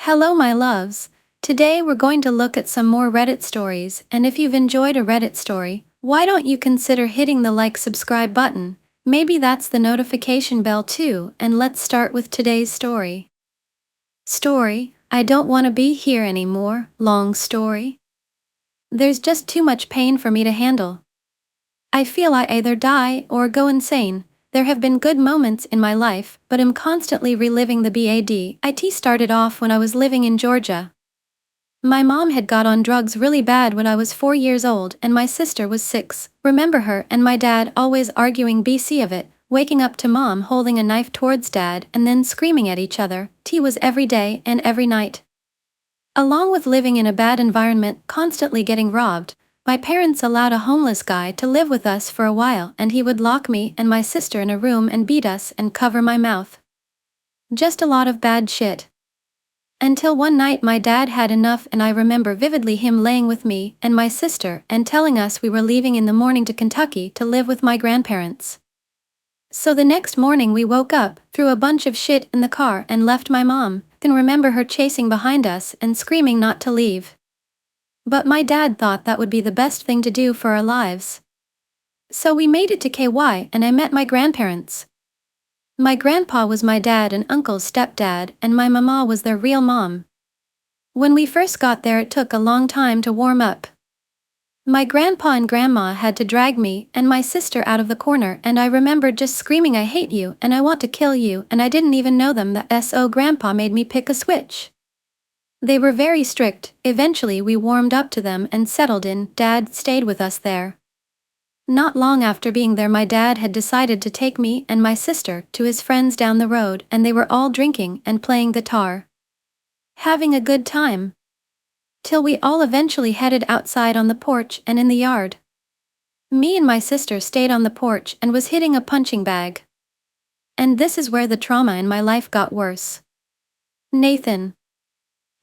Hello, my loves. Today we're going to look at some more Reddit stories, and if you've enjoyed a Reddit story, why don't you consider hitting the subscribe button? Maybe that's the notification bell too, and let's start with today's story. I don't want to be here anymore, long story. There's just too much pain for me to handle. I feel I either die or go insane. There have been good moments in my life, but I'm constantly reliving the bad.It started off when I was living in Georgia. My mom had got on drugs really bad when I was 4 years old and my sister was 6. Remember her and my dad always arguing BC of it, waking up to mom holding a knife towards dad and then screaming at each other. Tea was every day and every night. Along with living in a bad environment, constantly getting robbed, my parents allowed a homeless guy to live with us for a while and he would lock me and my sister in a room and beat us and cover my mouth. Just a lot of bad shit. Until one night my dad had enough and I remember vividly him laying with me and my sister and telling us we were leaving in the morning to Kentucky to live with my grandparents. So the next morning we woke up, threw a bunch of shit in the car and left my mom, can remember her chasing behind us and screaming not to leave. But my dad thought that would be the best thing to do for our lives. So we made it to KY and I met my grandparents. My grandpa was my dad and uncle's stepdad and my mama was their real mom. When we first got there it took a long time to warm up. My grandpa and grandma had to drag me and my sister out of the corner and I remember just screaming I hate you and I want to kill you and I didn't even know them. The grandpa made me pick a switch. They were very strict. Eventually we warmed up to them and settled in. Dad stayed with us there. Not long after being there my dad had decided to take me and my sister to his friends down the road and they were all drinking and playing guitar. Having a good time. Till we all eventually headed outside on the porch and in the yard. Me and my sister stayed on the porch and was hitting a punching bag. And this is where the trauma in my life got worse. Nathan,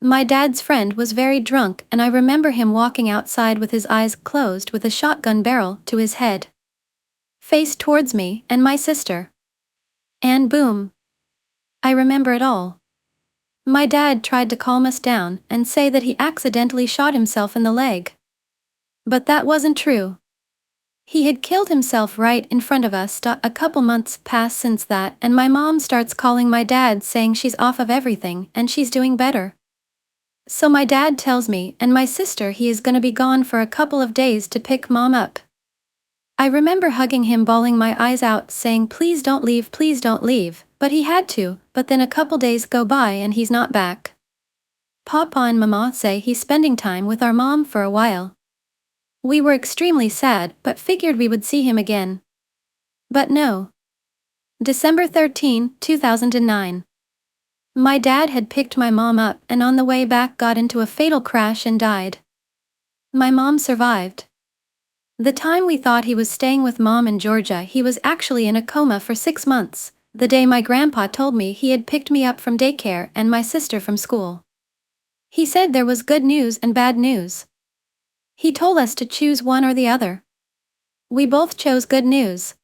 my dad's friend, was very drunk and I remember him walking outside with his eyes closed with a shotgun barrel to his head. Face towards me and my sister. And boom. I remember it all. My dad tried to calm us down and say that he accidentally shot himself in the leg. But that wasn't true. He had killed himself right in front of us. A couple months pass since that and my mom starts calling my dad saying she's off of everything and she's doing better. So my dad tells me and my sister he is gonna be gone for a couple of days to pick mom up. I remember hugging him, bawling my eyes out, saying please don't leave, but he had to. But then a couple days go by and he's not back. Papa and mama say he's spending time with our mom for a while. We were extremely sad but figured we would see him again. But no. December 13, 2009. My dad had picked my mom up and on the way back got into a fatal crash and died. My mom survived. The time we thought he was staying with mom in Georgia he was actually in a coma for 6 months, the day my grandpa told me he had picked me up from daycare and my sister from school. He said there was good news and bad news. He told us to choose one or the other. We both chose good news.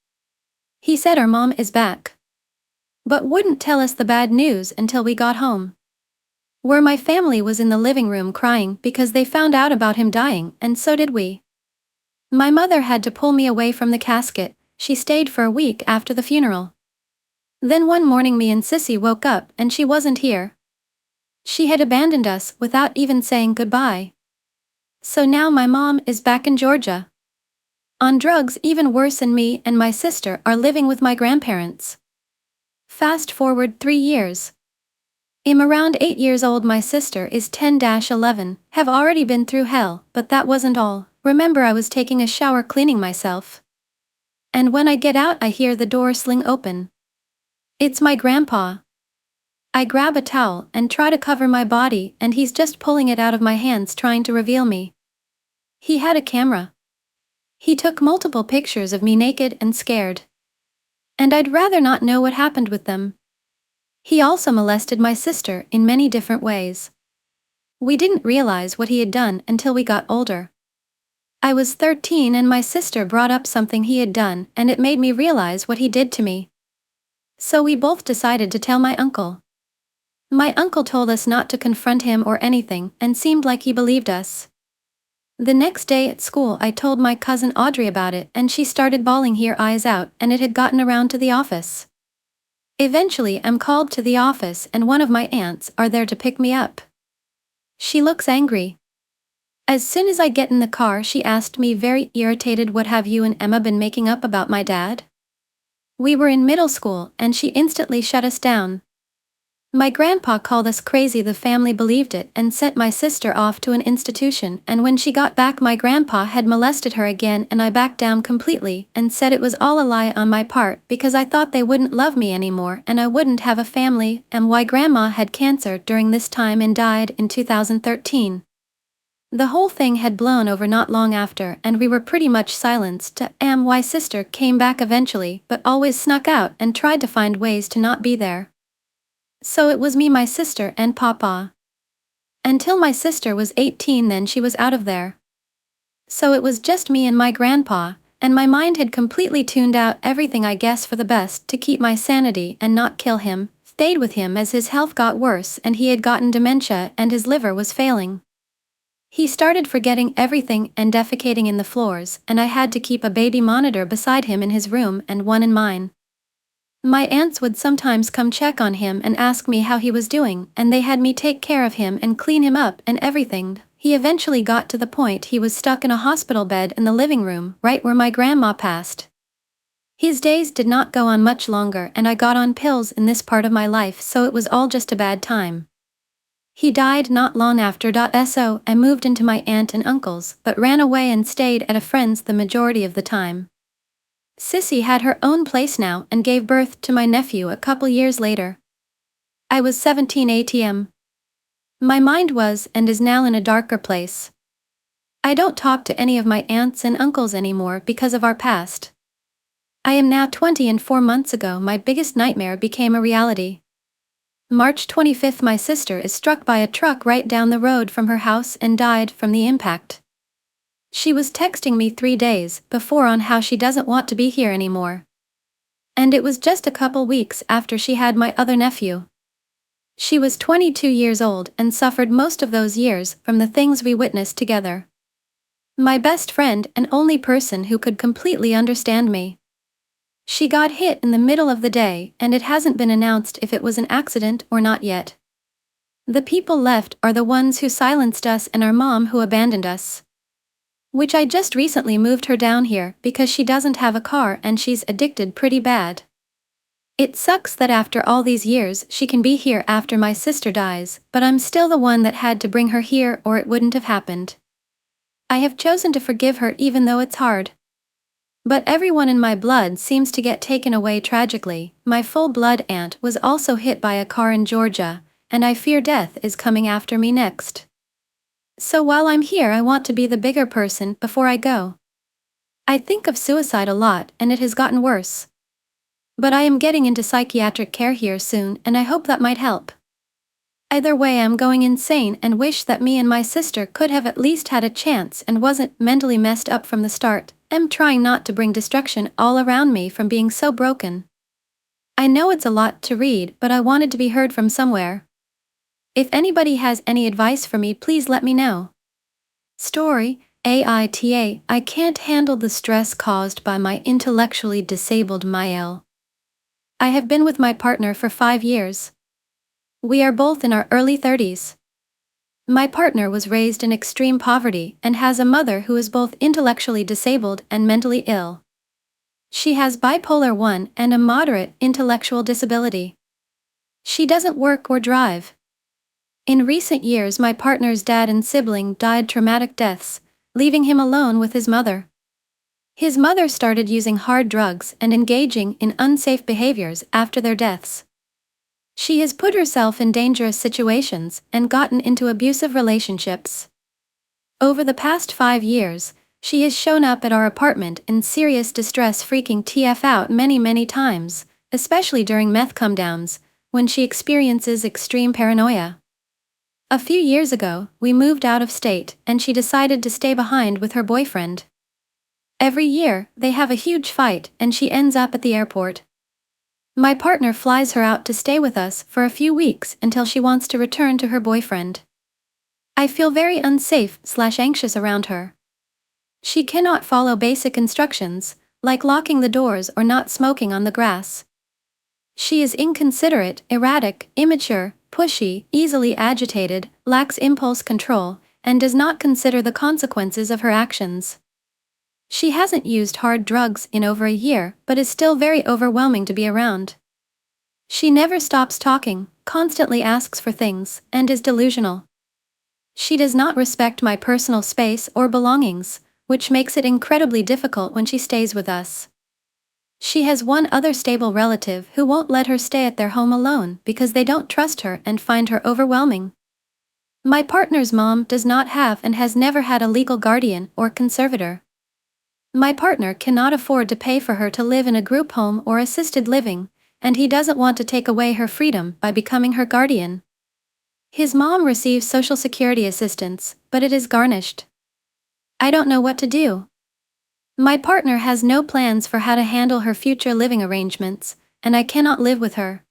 He said our mom is back. But wouldn't tell us the bad news until we got home. Where my family was in the living room crying because they found out about him dying, and so did we. My mother had to pull me away from the casket. She stayed for a week after the funeral. Then one morning me and Sissy woke up and she wasn't here. She had abandoned us without even saying goodbye. So now my mom is back in Georgia. On drugs even worse, and me and my sister are living with my grandparents. Fast forward 3 years. I'm around 8 years old, my sister is 10-11, have already been through hell, but that wasn't all. Remember I was taking a shower cleaning myself. And when I get out I hear the door sling open. It's my grandpa. I grab a towel and try to cover my body and he's just pulling it out of my hands trying to reveal me. He had a camera. He took multiple pictures of me naked and scared. And I'd rather not know what happened with them. He also molested my sister in many different ways. We didn't realize what he had done until we got older. I was 13 and my sister brought up something he had done and it made me realize what he did to me. So we both decided to tell my uncle. My uncle told us not to confront him or anything and seemed like he believed us. The next day at school I told my cousin Audrey about it and she started bawling her eyes out and it had gotten around to the office. Eventually I'm called to the office and one of my aunts are there to pick me up. She looks angry. As soon as I get in the car she asked me very irritated, "What have you and Emma been making up about my dad?" We were in middle school and she instantly shut us down. My grandpa called us crazy. The family believed it and sent my sister off to an institution, and when she got back my grandpa had molested her again and I backed down completely and said it was all a lie on my part because I thought they wouldn't love me anymore and I wouldn't have a family, and why grandma had cancer during this time and died in 2013. The whole thing had blown over not long after and we were pretty much silenced. My sister came back eventually but always snuck out and tried to find ways to not be there. So it was me, my sister, and Papa. Until my sister was 18, then she was out of there. So it was just me and my grandpa, and my mind had completely tuned out everything, I guess for the best, to keep my sanity and not kill him. Stayed with him as his health got worse and he had gotten dementia and his liver was failing. He started forgetting everything and defecating in the floors, and I had to keep a baby monitor beside him in his room and one in mine. My aunts would sometimes come check on him and ask me how he was doing, and they had me take care of him and clean him up and everything. He eventually got to the point he was stuck in a hospital bed in the living room, right where my grandma passed. His days did not go on much longer and I got on pills in this part of my life, so it was all just a bad time. He died not long after. So I moved into my aunt and uncle's, but ran away and stayed at a friend's the majority of the time. Sissy had her own place now and gave birth to my nephew a couple years later. I was 17 ATM. My mind was and is now in a darker place. I don't talk to any of my aunts and uncles anymore because of our past. I am now 20 and 4 months ago my biggest nightmare became a reality. March 25th my sister is struck by a truck right down the road from her house and died from the impact. She was texting me 3 days before on how she doesn't want to be here anymore. And it was just a couple weeks after she had my other nephew. She was 22 years old and suffered most of those years from the things we witnessed together. My best friend and only person who could completely understand me. She got hit in the middle of the day and it hasn't been announced if it was an accident or not yet. The people left are the ones who silenced us and our mom who abandoned us. Which I just recently moved her down here because she doesn't have a car and she's addicted pretty bad. It sucks that after all these years she can be here after my sister dies, but I'm still the one that had to bring her here or it wouldn't have happened. I have chosen to forgive her even though it's hard. But everyone in my blood seems to get taken away tragically. My full-blood aunt was also hit by a car in Georgia, and I fear death is coming after me next. So while I'm here I want to be the bigger person before I go. I think of suicide a lot and it has gotten worse. But I am getting into psychiatric care here soon and I hope that might help. Either way I'm going insane and wish that me and my sister could have at least had a chance and wasn't mentally messed up from the start. I'm trying not to bring destruction all around me from being so broken. I know it's a lot to read but I wanted to be heard from somewhere. If anybody has any advice for me please let me know. Story, AITA I can't handle the stress caused by my intellectually disabled Mael. I have been with my partner for 5 years. We are both in our early 30s. My partner was raised in extreme poverty and has a mother who is both intellectually disabled and mentally ill. She has bipolar 1 and a moderate intellectual disability. She doesn't work or drive. In recent years my partner's dad and sibling died traumatic deaths, leaving him alone with his mother. His mother started using hard drugs and engaging in unsafe behaviors after their deaths. She has put herself in dangerous situations and gotten into abusive relationships. Over the past 5 years, she has shown up at our apartment in serious distress, freaking TF out many times, especially during meth come-downs, when she experiences extreme paranoia. A few years ago, we moved out of state and she decided to stay behind with her boyfriend. Every year, they have a huge fight and she ends up at the airport. My partner flies her out to stay with us for a few weeks until she wants to return to her boyfriend. I feel very unsafe/anxious around her. She cannot follow basic instructions, like locking the doors or not smoking on the grass. She is inconsiderate, erratic, immature, pushy, easily agitated, lacks impulse control, and does not consider the consequences of her actions. She hasn't used hard drugs in over a year, but is still very overwhelming to be around. She never stops talking, constantly asks for things, and is delusional. She does not respect my personal space or belongings, which makes it incredibly difficult when she stays with us. She has one other stable relative who won't let her stay at their home alone because they don't trust her and find her overwhelming. My partner's mom does not have and has never had a legal guardian or conservator. My partner cannot afford to pay for her to live in a group home or assisted living, and he doesn't want to take away her freedom by becoming her guardian. His mom receives Social Security assistance, but it is garnished. I don't know what to do. My partner has no plans for how to handle her future living arrangements, and I cannot live with her.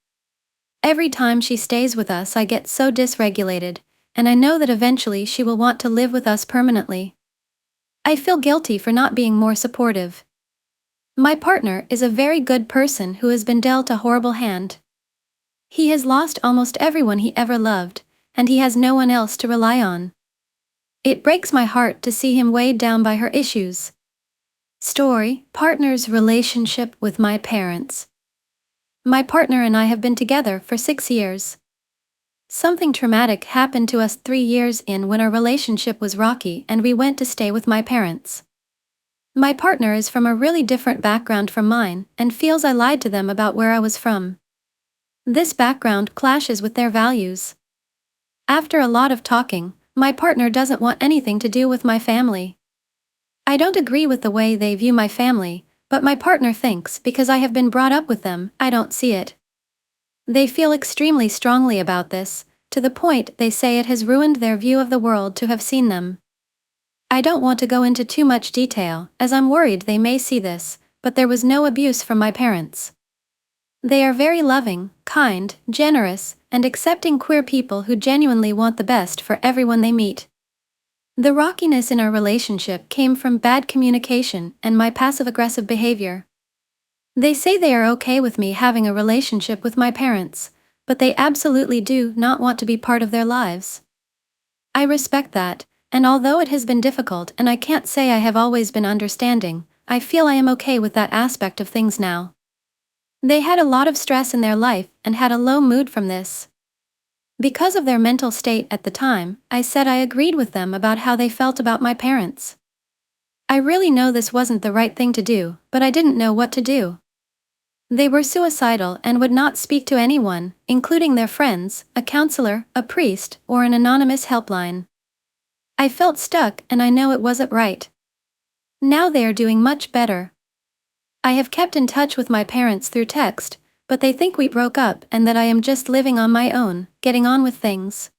Every time she stays with us, I get so dysregulated, and I know that eventually she will want to live with us permanently. I feel guilty for not being more supportive. My partner is a very good person who has been dealt a horrible hand. He has lost almost everyone he ever loved, and he has no one else to rely on. It breaks my heart to see him weighed down by her issues. Story: partner's relationship with my parents. My partner and I have been together for 6 years. Something traumatic happened to us 3 years in when our relationship was rocky and we went to stay with my parents. My partner is from a really different background from mine and feels I lied to them about where I was from. This background clashes with their values. After a lot of talking, my partner doesn't want anything to do with my family. I don't agree with the way they view my family, but my partner thinks because I have been brought up with them, I don't see it. They feel extremely strongly about this, to the point they say it has ruined their view of the world to have seen them. I don't want to go into too much detail, as I'm worried they may see this, but there was no abuse from my parents. They are very loving, kind, generous, and accepting queer people who genuinely want the best for everyone they meet. The rockiness in our relationship came from bad communication and my passive-aggressive behavior. They say they are okay with me having a relationship with my parents, but they absolutely do not want to be part of their lives. I respect that, and although it has been difficult and I can't say I have always been understanding, I feel I am okay with that aspect of things now. They had a lot of stress in their life and had a low mood from this. Because of their mental state at the time, I said I agreed with them about how they felt about my parents. I really know this wasn't the right thing to do, but I didn't know what to do. They were suicidal and would not speak to anyone, including their friends, a counselor, a priest, or an anonymous helpline. I felt stuck and I know it wasn't right. Now they are doing much better. I have kept in touch with my parents through text, but they think we broke up and that I am just living on my own, getting on with things.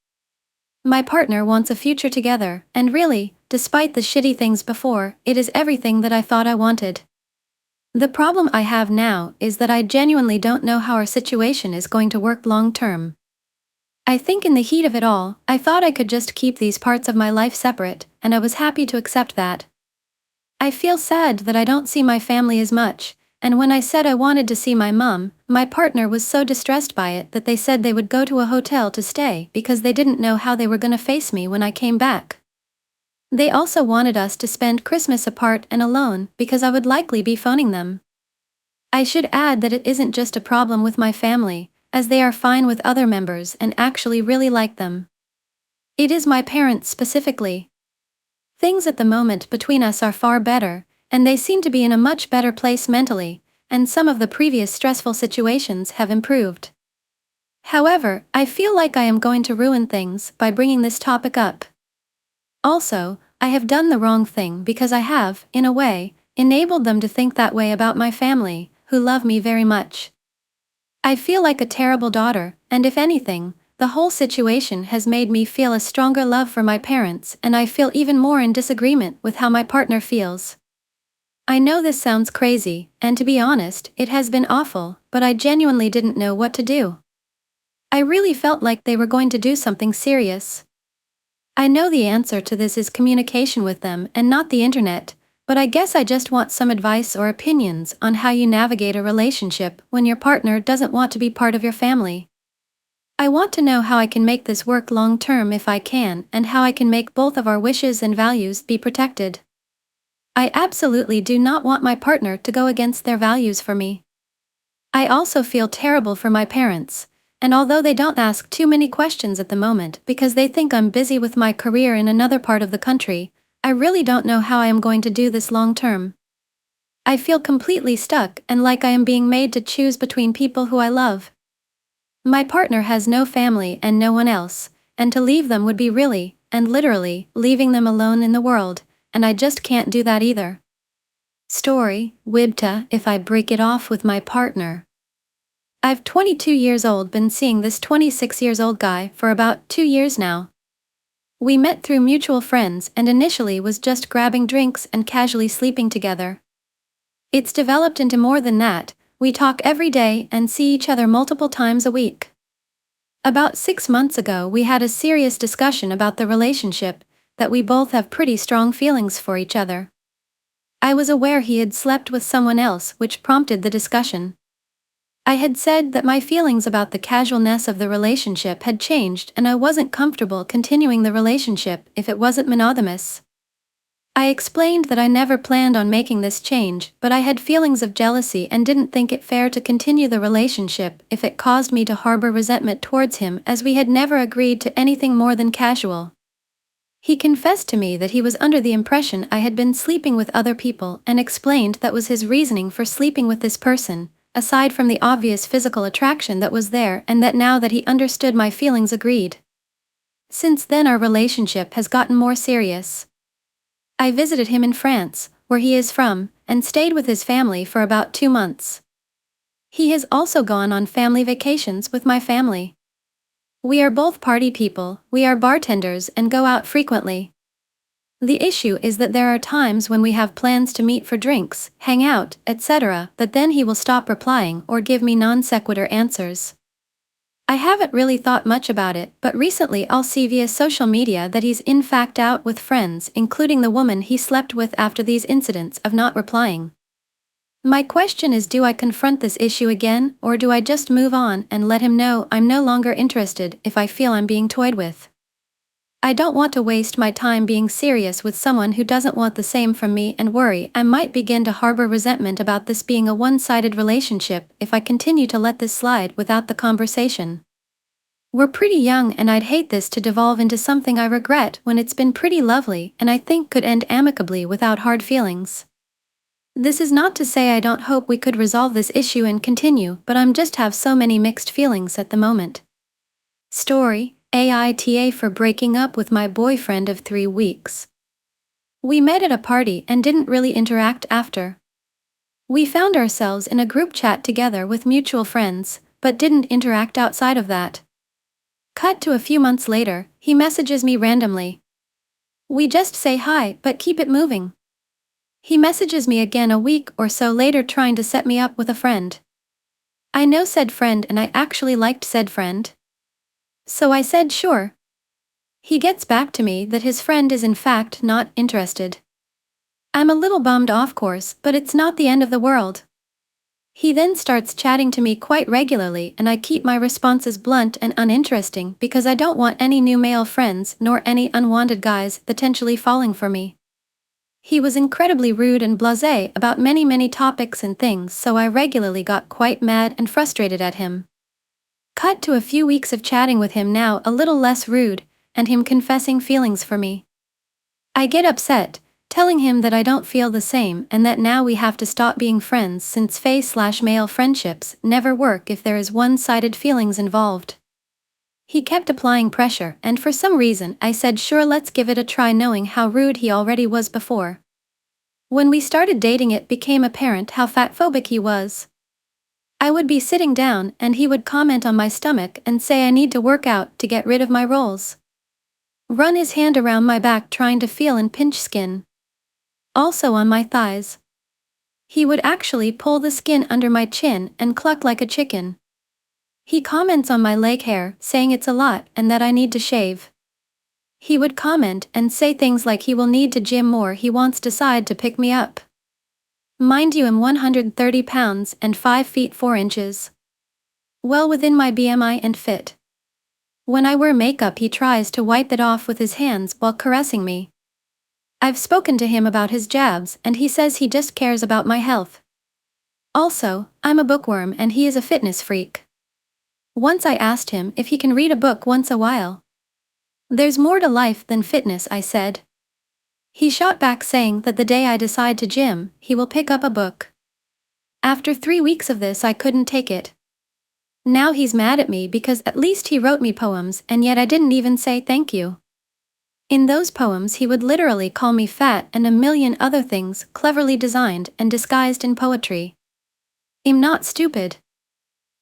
My partner wants a future together, and really, despite the shitty things before, it is everything that I thought I wanted. The problem I have now is that I genuinely don't know how our situation is going to work long term. I think in the heat of it all, I thought I could just keep these parts of my life separate, and I was happy to accept that. I feel sad that I don't see my family as much, and when I said I wanted to see my mom, my partner was so distressed by it that they said they would go to a hotel to stay because they didn't know how they were going to face me when I came back. They also wanted us to spend Christmas apart and alone because I would likely be phoning them. I should add that it isn't just a problem with my family, as they are fine with other members and actually really like them. It is my parents specifically. Things at the moment between us are far better, and they seem to be in a much better place mentally, and some of the previous stressful situations have improved. However, I feel like I am going to ruin things by bringing this topic up. Also, I have done the wrong thing because I have, in a way, enabled them to think that way about my family, who love me very much. I feel like a terrible daughter, and if anything, the whole situation has made me feel a stronger love for my parents, and I feel even more in disagreement with how my partner feels. I know this sounds crazy, and to be honest, it has been awful, but I genuinely didn't know what to do. I really felt like they were going to do something serious. I know the answer to this is communication with them and not the internet, but I guess I just want some advice or opinions on how you navigate a relationship when your partner doesn't want to be part of your family. I want to know how I can make this work long term if I can, and how I can make both of our wishes and values be protected. I absolutely do not want my partner to go against their values for me. I also feel terrible for my parents, and although they don't ask too many questions at the moment because they think I'm busy with my career in another part of the country, I really don't know how I am going to do this long term. I feel completely stuck and like I am being made to choose between people who I love. My partner has no family and no one else, and to leave them would be really, and literally, leaving them alone in the world, and I just can't do that either. Story, AITA if I break it off with my partner. I've 22 years old been seeing this 26 years old guy for about 2 years now. We met through mutual friends and initially was just grabbing drinks and casually sleeping together. It's developed into more than that. We talk every day and see each other multiple times a week. About 6 months ago we had a serious discussion about the relationship, that we both have pretty strong feelings for each other. I was aware he had slept with someone else, which prompted the discussion. I had said that my feelings about the casualness of the relationship had changed and I wasn't comfortable continuing the relationship if it wasn't monogamous. I explained that I never planned on making this change, but I had feelings of jealousy and didn't think it fair to continue the relationship if it caused me to harbor resentment towards him, as we had never agreed to anything more than casual. He confessed to me that he was under the impression I had been sleeping with other people and explained that was his reasoning for sleeping with this person, aside from the obvious physical attraction that was there, and that now that he understood my feelings agreed. Since then our relationship has gotten more serious. I visited him in France, where he is from, and stayed with his family for about 2 months. He has also gone on family vacations with my family. We are both party people, we are bartenders and go out frequently. The issue is that there are times when we have plans to meet for drinks, hang out, etc., but then he will stop replying or give me non sequitur answers. I haven't really thought much about it, but recently I'll see via social media that he's in fact out with friends, including the woman he slept with after these incidents of not replying. My question is, do I confront this issue again, or do I just move on and let him know I'm no longer interested if I feel I'm being toyed with? I don't want to waste my time being serious with someone who doesn't want the same from me and worry I might begin to harbor resentment about this being a one-sided relationship if I continue to let this slide without the conversation. We're pretty young and I'd hate this to devolve into something I regret when it's been pretty lovely and I think could end amicably without hard feelings. This is not to say I don't hope we could resolve this issue and continue, but I'm just have so many mixed feelings at the moment. Story, AITA for breaking up with my boyfriend of 3 weeks. We met at a party and didn't really interact after. We found ourselves in a group chat together with mutual friends, but didn't interact outside of that. Cut to a few months later, he messages me randomly. We just say hi, but keep it moving. He messages me again a week or so later trying to set me up with a friend. I know said friend and I actually liked said friend. So I said sure. He gets back to me that his friend is in fact not interested. I'm a little bummed off course, but it's not the end of the world. He then starts chatting to me quite regularly and I keep my responses blunt and uninteresting because I don't want any new male friends nor any unwanted guys potentially falling for me. He was incredibly rude and blasé about many topics and things, so I regularly got quite mad and frustrated at him. Cut to a few weeks of chatting with him now, a little less rude, and him confessing feelings for me. I get upset, telling him that I don't feel the same and that now we have to stop being friends since face/male friendships never work if there is one-sided feelings involved. He kept applying pressure and for some reason I said sure, let's give it a try, knowing how rude he already was before. When we started dating it became apparent how fatphobic he was. I would be sitting down and he would comment on my stomach and say I need to work out to get rid of my rolls. Run his hand around my back trying to feel and pinch skin. Also on my thighs. He would actually pull the skin under my chin and cluck like a chicken. He comments on my leg hair, saying it's a lot and that I need to shave. He would comment and say things like he will need to gym more. He wants to decide to pick me up. Mind you, I'm 130 pounds and 5 feet 4 inches. Well within my BMI and fit. When I wear makeup, he tries to wipe it off with his hands while caressing me. I've spoken to him about his jabs and he says he just cares about my health. Also, I'm a bookworm and he is a fitness freak. Once I asked him if he can read a book once a while. There's more to life than fitness, I said. He shot back saying that the day I decide to gym, he will pick up a book. After 3 weeks of this, I couldn't take it. Now he's mad at me because at least he wrote me poems and yet I didn't even say thank you. In those poems he would literally call me fat and a million other things cleverly designed and disguised in poetry. I'm not stupid.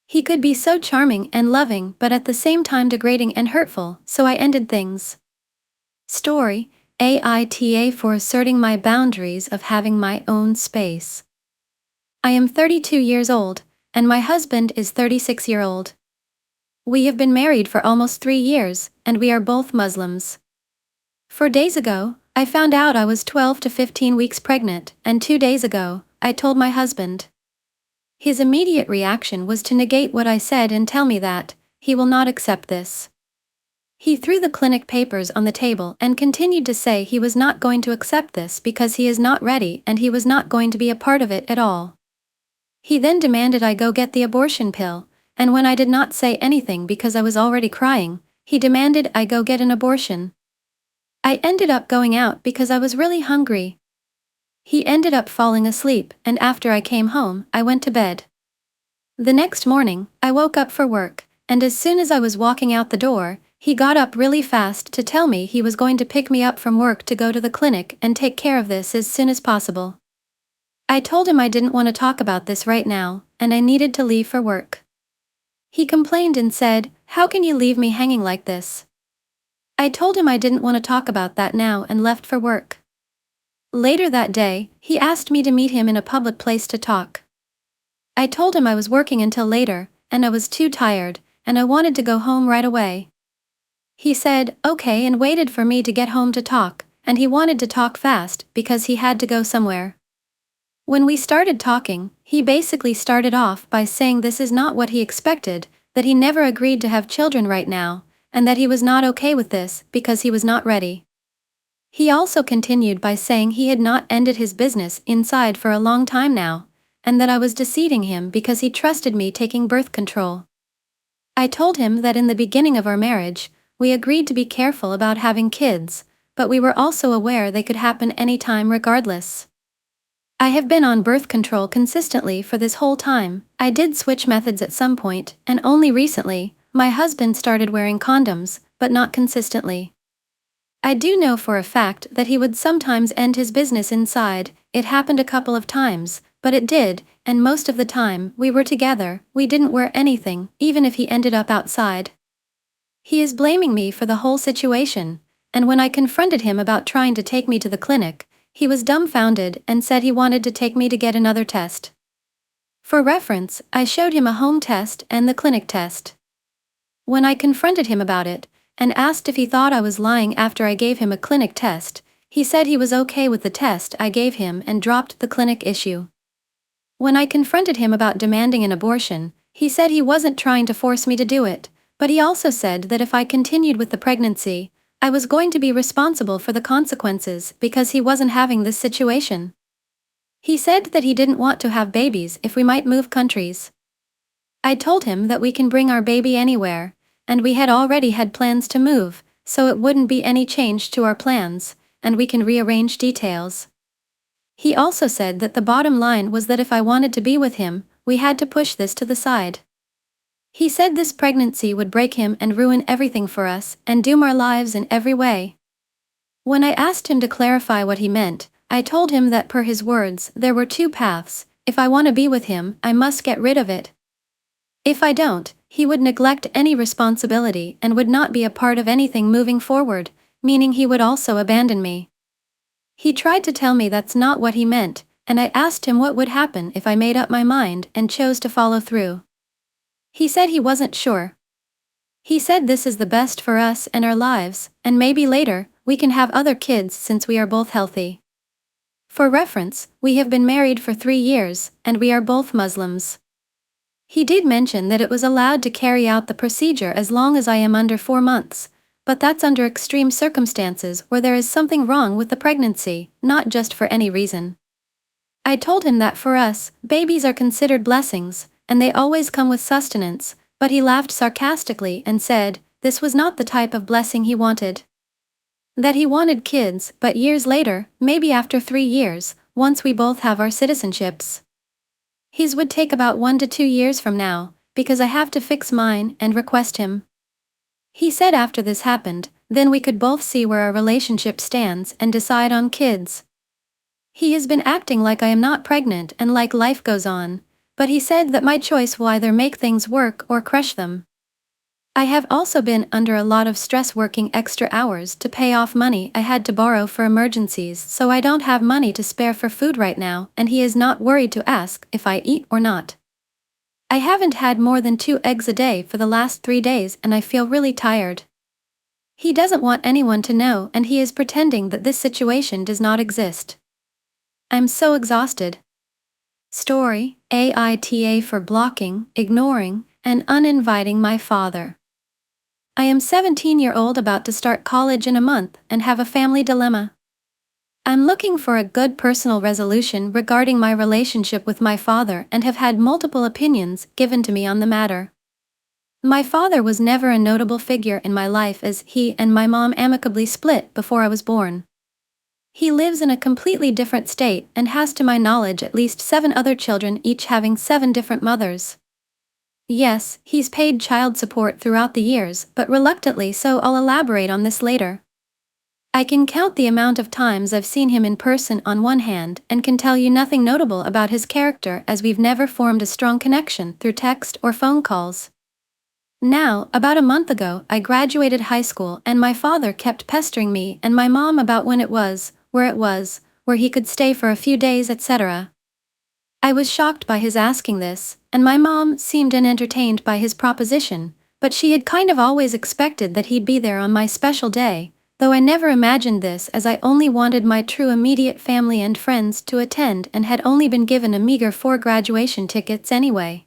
He could be so charming and loving but at the same time degrading and hurtful, so I ended things. Story, AITA for asserting my boundaries of having my own space. I am 32 years old, and my husband is 36-year-old. We have been married for almost 3 years, and we are both Muslims. 4 days ago, I found out I was 12 to 15 weeks pregnant, and 2 days ago, I told my husband. His immediate reaction was to negate what I said and tell me that he will not accept this. He threw the clinic papers on the table and continued to say he was not going to accept this because he is not ready and he was not going to be a part of it at all. He then demanded I go get the abortion pill, and when I did not say anything because I was already crying, he demanded I go get an abortion. I ended up going out because I was really hungry. He ended up falling asleep, and after I came home, I went to bed. The next morning, I woke up for work, and as soon as I was walking out the door, he got up really fast to tell me he was going to pick me up from work to go to the clinic and take care of this as soon as possible. I told him I didn't want to talk about this right now, and I needed to leave for work. He complained and said, "How can you leave me hanging like this?" I told him I didn't want to talk about that now and left for work. Later that day, he asked me to meet him in a public place to talk. I told him I was working until later, and I was too tired, and I wanted to go home right away. He said, okay, and waited for me to get home to talk, and he wanted to talk fast because he had to go somewhere. When we started talking, he basically started off by saying this is not what he expected, that he never agreed to have children right now, and that he was not okay with this because he was not ready. He also continued by saying he had not ended his business inside for a long time now, and that I was deceiving him because he trusted me taking birth control. I told him that in the beginning of our marriage, we agreed to be careful about having kids, but we were also aware they could happen anytime regardless. I have been on birth control consistently for this whole time. I did switch methods at some point, and only recently, my husband started wearing condoms, but not consistently. I do know for a fact that he would sometimes end his business inside. It happened a couple of times, but it did, and most of the time we were together, we didn't wear anything, even if he ended up outside. He is blaming me for the whole situation, and when I confronted him about trying to take me to the clinic, he was dumbfounded and said he wanted to take me to get another test. For reference, I showed him a home test and the clinic test. When I confronted him about it, and asked if he thought I was lying after I gave him a clinic test, he said he was okay with the test I gave him and dropped the clinic issue. When I confronted him about demanding an abortion, he said he wasn't trying to force me to do it, but he also said that if I continued with the pregnancy, I was going to be responsible for the consequences because he wasn't having this situation. He said that he didn't want to have babies if we might move countries. I told him that we can bring our baby anywhere, and we had already had plans to move, so it wouldn't be any change to our plans, and we can rearrange details. He also said that the bottom line was that if I wanted to be with him, we had to push this to the side. He said this pregnancy would break him and ruin everything for us and doom our lives in every way. When I asked him to clarify what he meant, I told him that per his words, there were 2 paths. If I want to be with him, I must get rid of it. If I don't, he would neglect any responsibility and would not be a part of anything moving forward, meaning he would also abandon me. He tried to tell me that's not what he meant, and I asked him what would happen if I made up my mind and chose to follow through. He said he wasn't sure. He said this is the best for us and our lives, and maybe later, we can have other kids since we are both healthy. For reference, we have been married for 3 years, and we are both Muslims. He did mention that it was allowed to carry out the procedure as long as I am under 4 months, but that's under extreme circumstances where there is something wrong with the pregnancy, not just for any reason. I told him that for us, babies are considered blessings, and they always come with sustenance, but he laughed sarcastically and said, this was not the type of blessing he wanted. That he wanted kids, but years later, maybe after 3 years, once we both have our citizenships. His would take about 1 to 2 years from now, because I have to fix mine and request him. He said after this happened, then we could both see where our relationship stands and decide on kids. He has been acting like I am not pregnant and like life goes on, but he said that my choice will either make things work or crush them. I have also been under a lot of stress working extra hours to pay off money I had to borrow for emergencies, so I don't have money to spare for food right now, and he is not worried to ask if I eat or not. I haven't had more than 2 eggs a day for the last 3 days and I feel really tired. He doesn't want anyone to know and he is pretending that this situation does not exist. I'm so exhausted. Story, AITA for blocking, ignoring, and uninviting my father. I am 17-year-old about to start college in a month and have a family dilemma. I'm looking for a good personal resolution regarding my relationship with my father and have had multiple opinions given to me on the matter. My father was never a notable figure in my life as he and my mom amicably split before I was born. He lives in a completely different state and has to my knowledge at least 7 other children, each having 7 different mothers. Yes, he's paid child support throughout the years, but reluctantly, so I'll elaborate on this later. I can count the amount of times I've seen him in person on one hand and can tell you nothing notable about his character as we've never formed a strong connection through text or phone calls. Now, about a month ago, I graduated high school and my father kept pestering me and my mom about when it was, where he could stay for a few days, etc. I was shocked by his asking this, and my mom seemed unentertained by his proposition, but she had kind of always expected that he'd be there on my special day, though I never imagined this as I only wanted my true immediate family and friends to attend and had only been given a meager 4 graduation tickets anyway.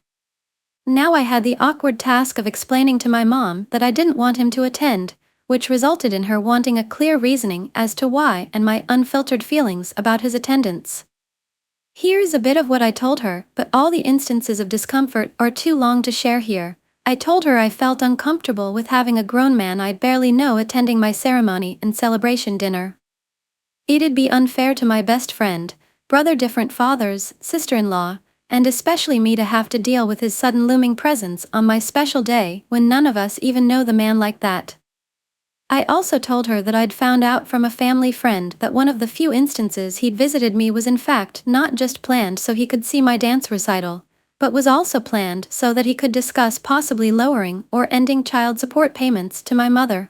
Now I had the awkward task of explaining to my mom that I didn't want him to attend, which resulted in her wanting a clear reasoning as to why and my unfiltered feelings about his attendance. Here's a bit of what I told her, but all the instances of discomfort are too long to share here. I told her I felt uncomfortable with having a grown man I'd barely know attending my ceremony and celebration dinner. It'd be unfair to my best friend, brother, different fathers, sister-in-law, and especially me to have to deal with his sudden looming presence on my special day when none of us even know the man like that. I also told her that I'd found out from a family friend that one of the few instances he'd visited me was in fact not just planned so he could see my dance recital, but was also planned so that he could discuss possibly lowering or ending child support payments to my mother.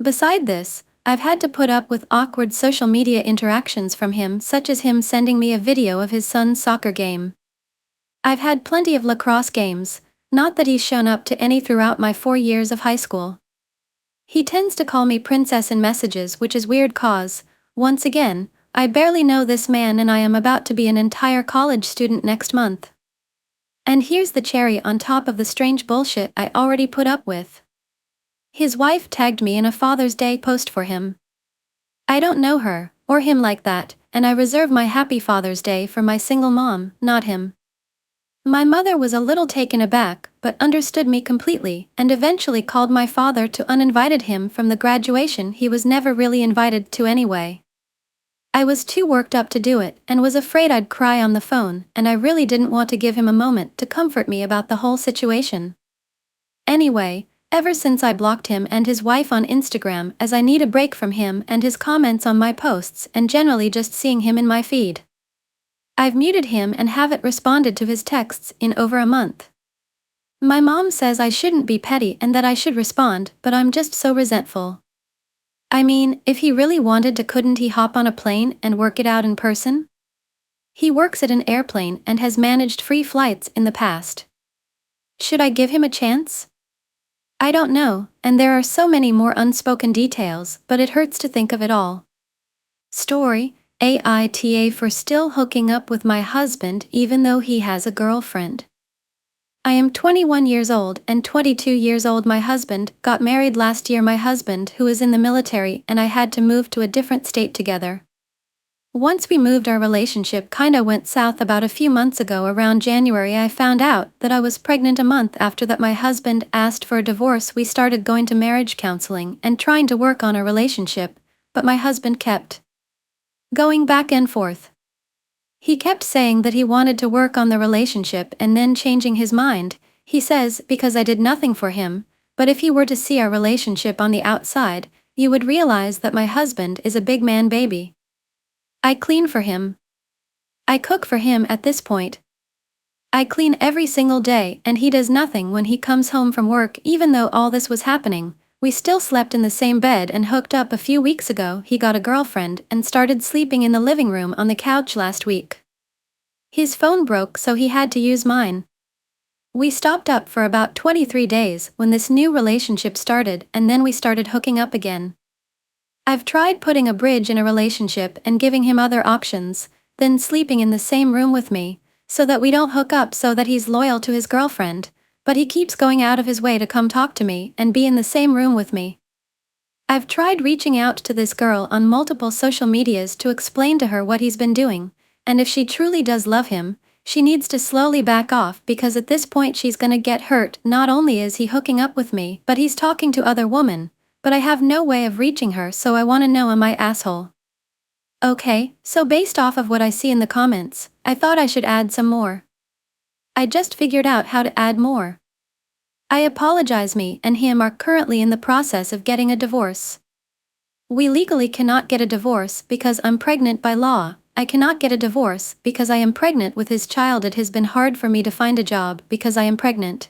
Beside this, I've had to put up with awkward social media interactions from him, such as him sending me a video of his son's soccer game. I've had plenty of lacrosse games, not that he's shown up to any throughout my 4 years of high school. He tends to call me princess in messages, which is weird cause, once again, I barely know this man and I am about to be an entire college student next month. And here's the cherry on top of the strange bullshit I already put up with. His wife tagged me in a Father's Day post for him. I don't know her, or him like that, and I reserve my happy Father's Day for my single mom, not him. My mother was a little taken aback, but understood me completely, and eventually called my father to uninvited him from the graduation he was never really invited to anyway. I was too worked up to do it, and was afraid I'd cry on the phone, and I really didn't want to give him a moment to comfort me about the whole situation. Anyway, ever since I blocked him and his wife on Instagram as I need a break from him and his comments on my posts and generally just seeing him in my feed. I've muted him and haven't responded to his texts in over a month. My mom says I shouldn't be petty and that I should respond, but I'm just so resentful. I mean, if he really wanted to, couldn't he hop on a plane and work it out in person? He works at an airplane and has managed free flights in the past. Should I give him a chance? I don't know, and there are so many more unspoken details, but it hurts to think of it all. Story, AITA for still hooking up with my husband even though he has a girlfriend. I am 21 years old and 22 years old. My husband got married last year. My husband, who is in the military, and I had to move to a different state together. Once we moved, our relationship kinda went south. About a few months ago, around January, I found out that I was pregnant. A month after that, my husband asked for a divorce. We started going to marriage counseling and trying to work on our relationship, but my husband kept going back and forth. He kept saying that he wanted to work on the relationship and then changing his mind, he says, because I did nothing for him, but if you were to see our relationship on the outside, you would realize that my husband is a big man baby. I clean for him. I cook for him at this point. I clean every single day and he does nothing when he comes home from work. Even though all this was happening, we still slept in the same bed and hooked up. A few weeks ago, he got a girlfriend and started sleeping in the living room on the couch last week. His phone broke, so he had to use mine. We stopped up for about 23 days when this new relationship started, and then we started hooking up again. I've tried putting a bridge in a relationship and giving him other options, then sleeping in the same room with me, so that we don't hook up, so that he's loyal to his girlfriend, but he keeps going out of his way to come talk to me and be in the same room with me. I've tried reaching out to this girl on multiple social medias to explain to her what he's been doing, and if she truly does love him, she needs to slowly back off, because at this point she's gonna get hurt. Not only is he hooking up with me, but he's talking to other women, but I have no way of reaching her, so I wanna know, am I asshole? Okay, so based off of what I see in the comments, I thought I should add some more. I just figured out how to add more. I apologize. Me and him are currently in the process of getting a divorce. We legally cannot get a divorce because I'm pregnant. By law, I cannot get a divorce because I am pregnant with his child. It has been hard for me to find a job because I am pregnant.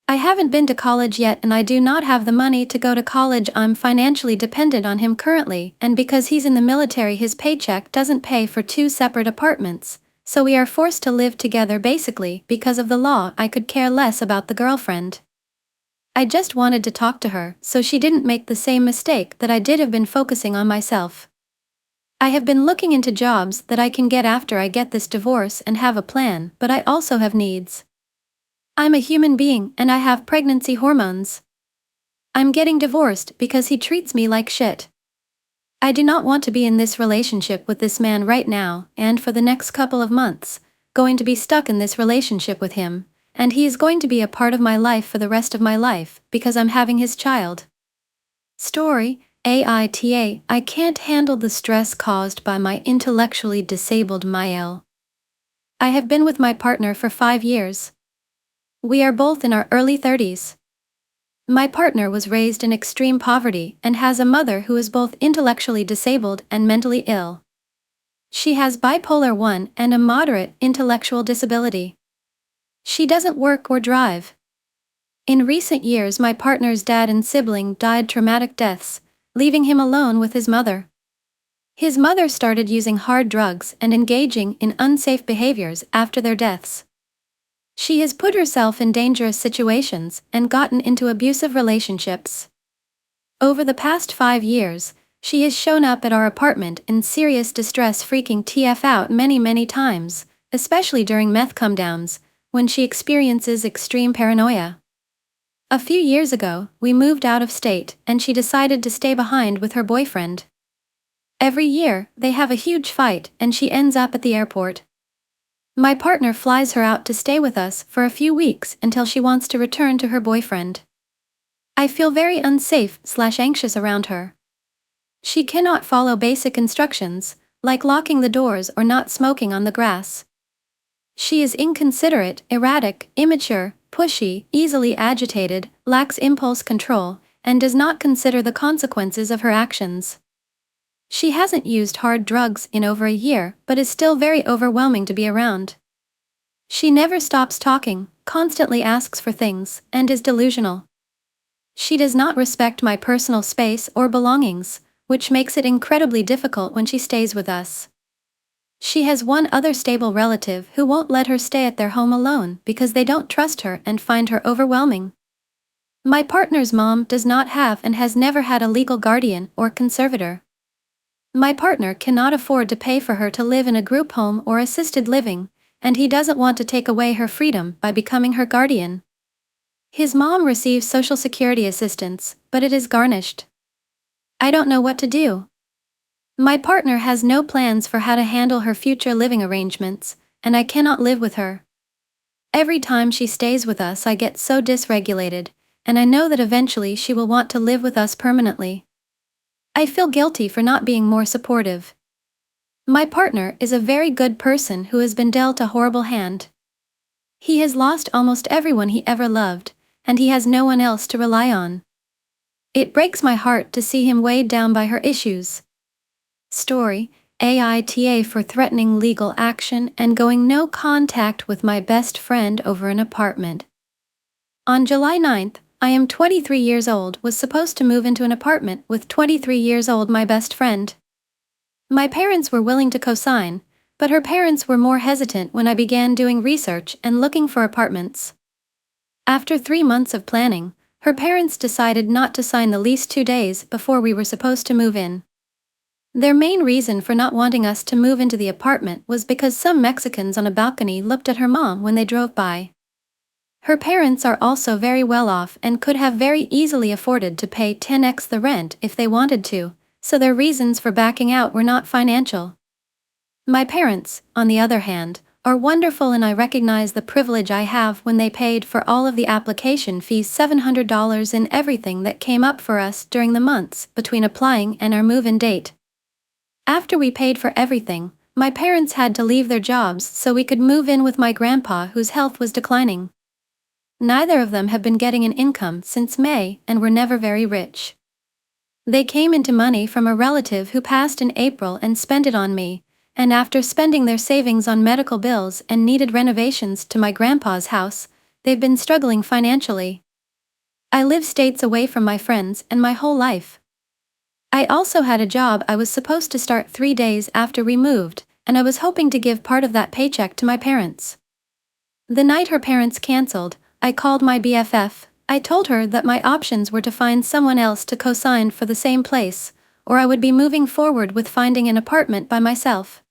I haven't been to college yet and I do not have the money to go to college. I'm financially dependent on him currently, and because he's in the military, his paycheck doesn't pay for 2 separate apartments, so we are forced to live together. Basically, because of the law, I could care less about the girlfriend. I just wanted to talk to her so she didn't make the same mistake that I did, have been focusing on myself. I have been looking into jobs that I can get after I get this divorce and have a plan, but I also have needs. I'm a human being and I have pregnancy hormones. I'm getting divorced because he treats me like shit. I do not want to be in this relationship with this man right now, and for the next couple of months, going to be stuck in this relationship with him, and he is going to be a part of my life for the rest of my life because I'm having his child. Story, AITA, I can't handle the stress caused by my intellectually disabled Mael. I have been with my partner for 5 years. We are both in our early 30s. My partner was raised in extreme poverty and has a mother who is both intellectually disabled and mentally ill. She has bipolar 1 and a moderate intellectual disability. She doesn't work or drive. In recent years, my partner's dad and sibling died traumatic deaths, leaving him alone with his mother. His mother started using hard drugs and engaging in unsafe behaviors after their deaths. She has put herself in dangerous situations and gotten into abusive relationships. Over the past 5 years, she has shown up at our apartment in serious distress, freaking TF out many times, especially during meth come-downs, when she experiences extreme paranoia. A few years ago, we moved out of state and she decided to stay behind with her boyfriend. Every year, they have a huge fight and she ends up at the airport. My partner flies her out to stay with us for a few weeks until she wants to return to her boyfriend. I feel very unsafe/anxious around her. She cannot follow basic instructions, like locking the doors or not smoking on the grass. She is inconsiderate, erratic, immature, pushy, easily agitated, lacks impulse control, and does not consider the consequences of her actions. She hasn't used hard drugs in over a year, but is still very overwhelming to be around. She never stops talking, constantly asks for things, and is delusional. She does not respect my personal space or belongings, which makes it incredibly difficult when she stays with us. She has one other stable relative who won't let her stay at their home alone because they don't trust her and find her overwhelming. My partner's mom does not have and has never had a legal guardian or conservator. My partner cannot afford to pay for her to live in a group home or assisted living, and he doesn't want to take away her freedom by becoming her guardian. His mom receives Social Security assistance, but it is garnished. I don't know what to do. My partner has no plans for how to handle her future living arrangements, and I cannot live with her. Every time she stays with us, I get so dysregulated, and I know that eventually she will want to live with us permanently. I feel guilty for not being more supportive. My partner is a very good person who has been dealt a horrible hand. He has lost almost everyone he ever loved, and he has no one else to rely on. It breaks my heart to see him weighed down by her issues. Story: AITA for threatening legal action and going no contact with my best friend over an apartment. On July 9th, I am 23 years old, was supposed to move into an apartment with 23 years old my best friend. My parents were willing to co-sign, but her parents were more hesitant when I began doing research and looking for apartments. After 3 months of planning, her parents decided not to sign the lease 2 days before we were supposed to move in. Their main reason for not wanting us to move into the apartment was because some Mexicans on a balcony looked at her mom when they drove by. Her parents are also very well off and could have very easily afforded to pay 10x the rent if they wanted to, so their reasons for backing out were not financial. My parents, on the other hand, are wonderful, and I recognize the privilege I have when they paid for all of the application fees, $700 in everything that came up for us during the months between applying and our move-in date. After we paid for everything, my parents had to leave their jobs so we could move in with my grandpa, whose health was declining. Neither of them have been getting an income since May and were never very rich. They came into money from a relative who passed in April and spent it on me, and after spending their savings on medical bills and needed renovations to my grandpa's house, they've been struggling financially. I live states away from my friends and my whole life. I also had a job I was supposed to start 3 days after we moved, and I was hoping to give part of that paycheck to my parents. The night her parents canceled, I called my BFF. I told her that my options were to find someone else to co-sign for the same place, or I would be moving forward with finding an apartment by myself.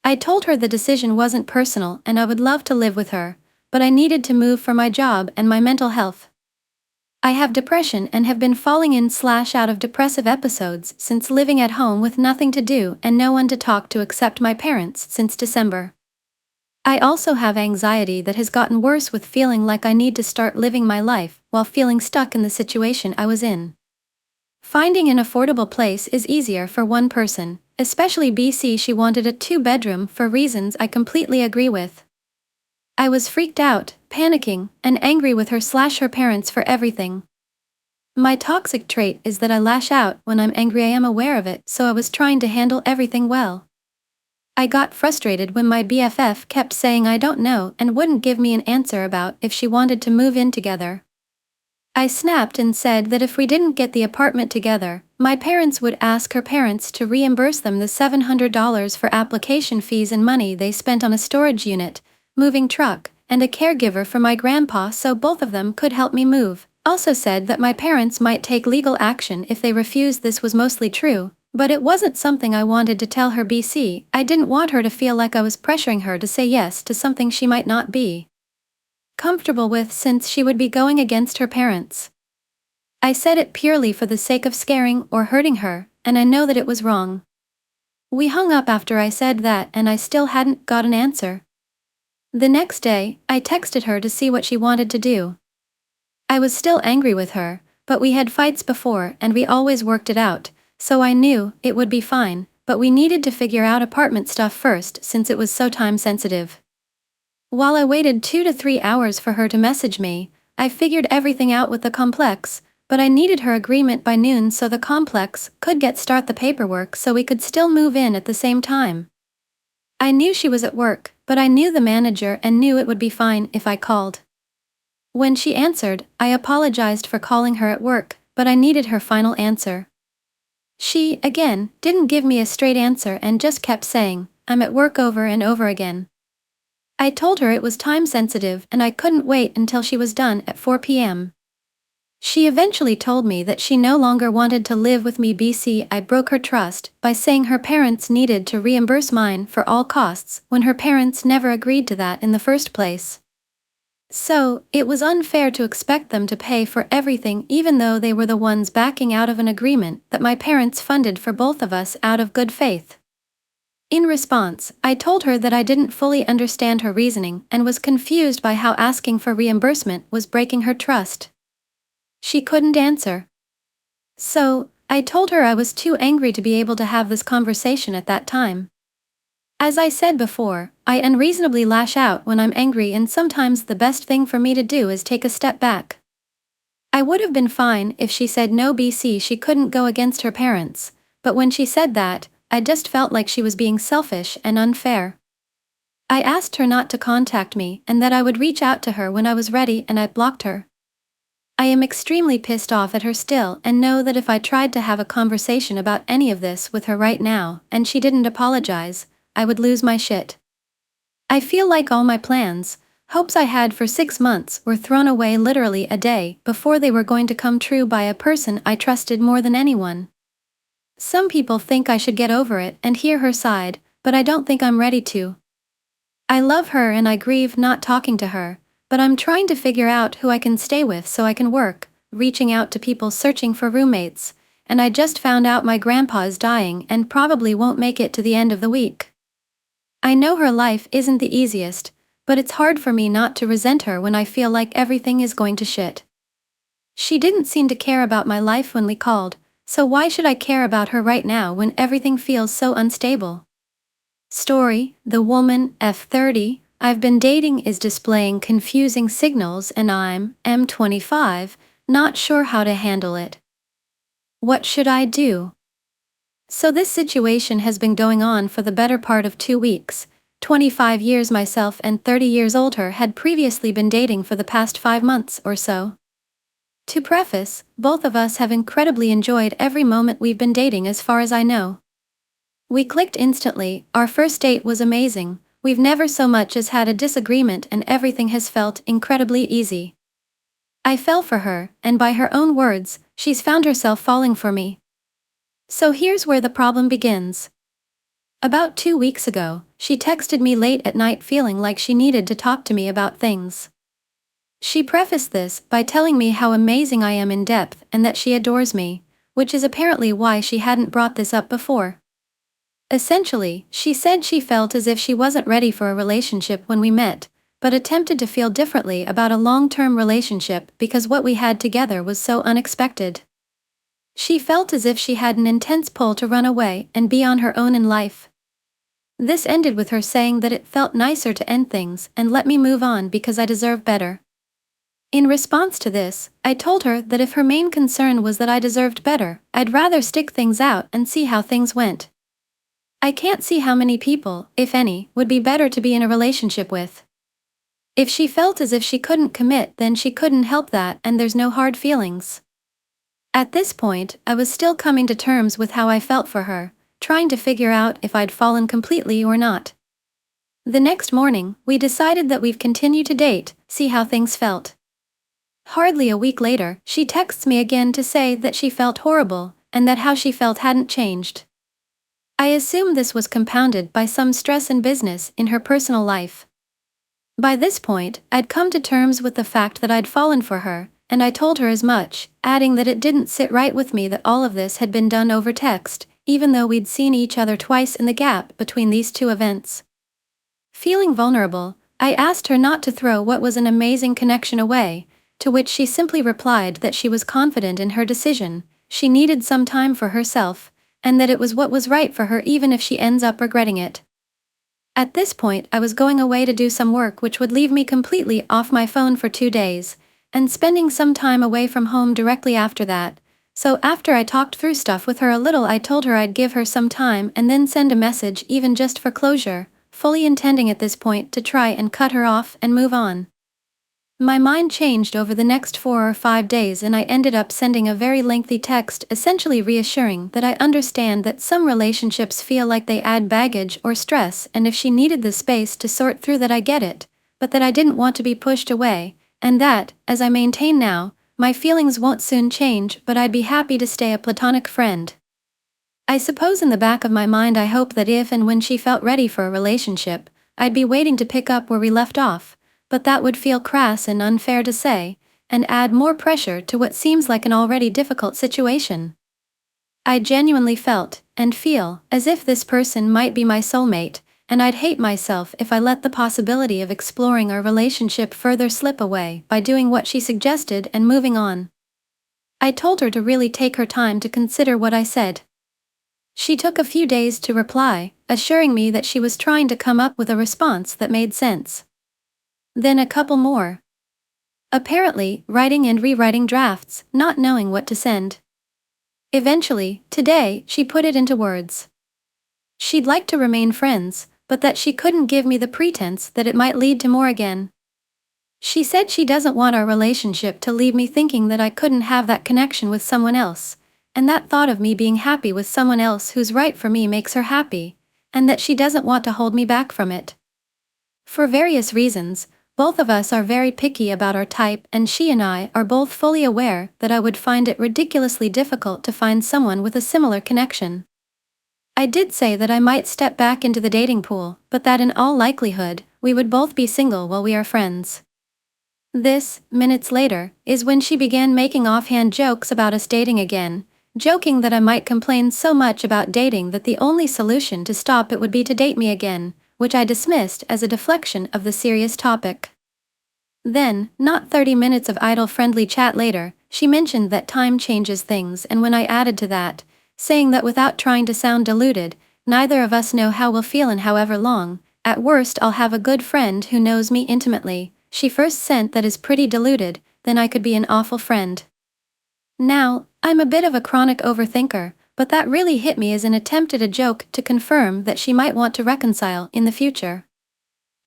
I told her the decision wasn't personal and I would love to live with her, but I needed to move for my job and my mental health. I have depression and have been falling in/out of depressive episodes since living at home with nothing to do and no one to talk to except my parents since December. I also have anxiety that has gotten worse with feeling like I need to start living my life while feeling stuck in the situation I was in. Finding an affordable place is easier for one person, especially BC. She wanted a 2-bedroom for reasons I completely agree with. I was freaked out, panicking, and angry with her/her parents for everything. My toxic trait is that I lash out when I'm angry. I am aware of it, so I was trying to handle everything well. I got frustrated when my BFF kept saying I don't know and wouldn't give me an answer about if she wanted to move in together. I snapped and said that if we didn't get the apartment together, my parents would ask her parents to reimburse them the $700 for application fees and money they spent on a storage unit, moving truck, and a caregiver for my grandpa so both of them could help me move. Also said that my parents might take legal action if they refused. This was mostly true, but it wasn't something I wanted to tell her. BC. I didn't want her to feel like I was pressuring her to say yes to something she might not be comfortable with, since she would be going against her parents. I said it purely for the sake of scaring or hurting her, and I know that it was wrong. We hung up after I said that and I still hadn't got an answer. The next day, I texted her to see what she wanted to do. I was still angry with her, but we had fights before and we always worked it out, so I knew it would be fine, but we needed to figure out apartment stuff first since it was so time sensitive. While I waited 2 to 3 hours for her to message me, I figured everything out with the complex, but I needed her agreement by noon so the complex could start the paperwork so we could still move in at the same time. I knew she was at work, but I knew the manager and knew it would be fine if I called. When she answered, I apologized for calling her at work, but I needed her final answer. She, again, didn't give me a straight answer and just kept saying, I'm at work over and over again. I told her it was time sensitive and I couldn't wait until she was done at 4 p.m. She eventually told me that she no longer wanted to live with me. I broke her trust by saying her parents needed to reimburse mine for all costs when her parents never agreed to that in the first place. So, it was unfair to expect them to pay for everything even though they were the ones backing out of an agreement that my parents funded for both of us out of good faith. In response, I told her that I didn't fully understand her reasoning and was confused by how asking for reimbursement was breaking her trust. She couldn't answer. So, I told her I was too angry to be able to have this conversation at that time. As I said before, I unreasonably lash out when I'm angry, and sometimes the best thing for me to do is take a step back. I would have been fine if she said no, she couldn't go against her parents, but when she said that, I just felt like she was being selfish and unfair. I asked her not to contact me and that I would reach out to her when I was ready, and I blocked her. I am extremely pissed off at her still and know that if I tried to have a conversation about any of this with her right now and she didn't apologize, I would lose my shit. I feel like all my plans, hopes I had for 6 months were thrown away literally a day before they were going to come true by a person I trusted more than anyone. Some people think I should get over it and hear her side, but I don't think I'm ready to. I love her and I grieve not talking to her, but I'm trying to figure out who I can stay with so I can work, reaching out to people searching for roommates, and I just found out my grandpa is dying and probably won't make it to the end of the week. I know her life isn't the easiest, but it's hard for me not to resent her when I feel like everything is going to shit. She didn't seem to care about my life when we called, so why should I care about her right now when everything feels so unstable? Story: the woman, F30, I've been dating is displaying confusing signals and I'm, M25, not sure how to handle it. What should I do? So this situation has been going on for the better part of 2 weeks. 25 years myself and 30 years older had previously been dating for the past 5 months or so. To preface, both of us have incredibly enjoyed every moment we've been dating as far as I know. We clicked instantly, our first date was amazing, we've never so much as had a disagreement and everything has felt incredibly easy. I fell for her, and by her own words, she's found herself falling for me. So here's where the problem begins. About 2 weeks ago, she texted me late at night feeling like she needed to talk to me about things. She prefaced this by telling me how amazing I am in depth and that she adores me, which is apparently why she hadn't brought this up before. Essentially, she said she felt as if she wasn't ready for a relationship when we met, but attempted to feel differently about a long-term relationship because what we had together was so unexpected. She felt as if she had an intense pull to run away and be on her own in life. This ended with her saying that it felt nicer to end things and let me move on because I deserve better. In response to this, I told her that if her main concern was that I deserved better, I'd rather stick things out and see how things went. I can't see how many people, if any, would be better to be in a relationship with. If she felt as if she couldn't commit, then she couldn't help that and there's no hard feelings. At this point, I was still coming to terms with how I felt for her, trying to figure out if I'd fallen completely or not. The next morning, we decided that we'd continue to date, see how things felt. Hardly a week later, she texts me again to say that she felt horrible, and that how she felt hadn't changed. I assume this was compounded by some stress in business in her personal life. By this point, I'd come to terms with the fact that I'd fallen for her, and I told her as much, adding that it didn't sit right with me that all of this had been done over text, even though we'd seen each other twice in the gap between these two events. Feeling vulnerable, I asked her not to throw what was an amazing connection away, to which she simply replied that she was confident in her decision, she needed some time for herself, and that it was what was right for her even if she ends up regretting it. At this point, I was going away to do some work which would leave me completely off my phone for 2 days, and spending some time away from home directly after that. So after I talked through stuff with her a little, I told her I'd give her some time and then send a message even just for closure, fully intending at this point to try and cut her off and move on. My mind changed over the next 4 or 5 days, and I ended up sending a very lengthy text essentially reassuring that I understand that some relationships feel like they add baggage or stress, and if she needed the space to sort through that, I get it, but that I didn't want to be pushed away, and that, as I maintain now, my feelings won't soon change, but I'd be happy to stay a platonic friend. I suppose in the back of my mind I hope that if and when she felt ready for a relationship, I'd be waiting to pick up where we left off, but that would feel crass and unfair to say, and add more pressure to what seems like an already difficult situation. I genuinely felt, and feel, as if this person might be my soulmate, and I'd hate myself if I let the possibility of exploring our relationship further slip away by doing what she suggested and moving on. I told her to really take her time to consider what I said. She took a few days to reply, assuring me that she was trying to come up with a response that made sense. Then a couple more. Apparently, writing and rewriting drafts, not knowing what to send. Eventually, today, she put it into words. She'd like to remain friends, but that she couldn't give me the pretense that it might lead to more again. She said she doesn't want our relationship to leave me thinking that I couldn't have that connection with someone else, and that thought of me being happy with someone else who's right for me makes her happy, and that she doesn't want to hold me back from it. For various reasons, both of us are very picky about our type, and she and I are both fully aware that I would find it ridiculously difficult to find someone with a similar connection. I did say that I might step back into the dating pool, but that in all likelihood, we would both be single while we are friends. This, minutes later, is when she began making offhand jokes about us dating again, joking that I might complain so much about dating that the only solution to stop it would be to date me again, which I dismissed as a deflection of the serious topic. Then, not 30 minutes of idle friendly chat later, she mentioned that time changes things, and when I added to that, saying that without trying to sound deluded, neither of us know how we'll feel in however long, at worst I'll have a good friend who knows me intimately, she first sent that is pretty deluded, then I could be an awful friend. Now, I'm a bit of a chronic overthinker, but that really hit me as an attempt at a joke to confirm that she might want to reconcile in the future.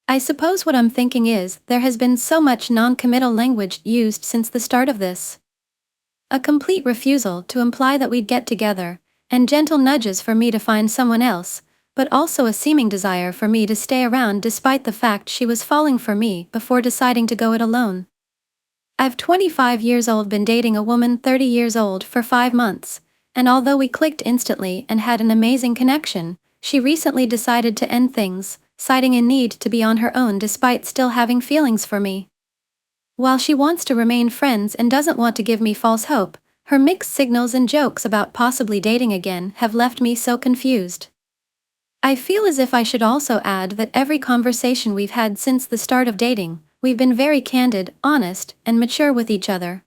I suppose what I'm thinking is, there has been so much non-committal language used since the start of this. A complete refusal to imply that we'd get together, and gentle nudges for me to find someone else, but also a seeming desire for me to stay around despite the fact she was falling for me before deciding to go it alone. I've 25 years old been dating a woman 30 years old for 5 months, and although we clicked instantly and had an amazing connection, she recently decided to end things, citing a need to be on her own despite still having feelings for me. While she wants to remain friends and doesn't want to give me false hope, her mixed signals and jokes about possibly dating again have left me so confused. I feel as if I should also add that every conversation we've had since the start of dating, we've been very candid, honest, and mature with each other.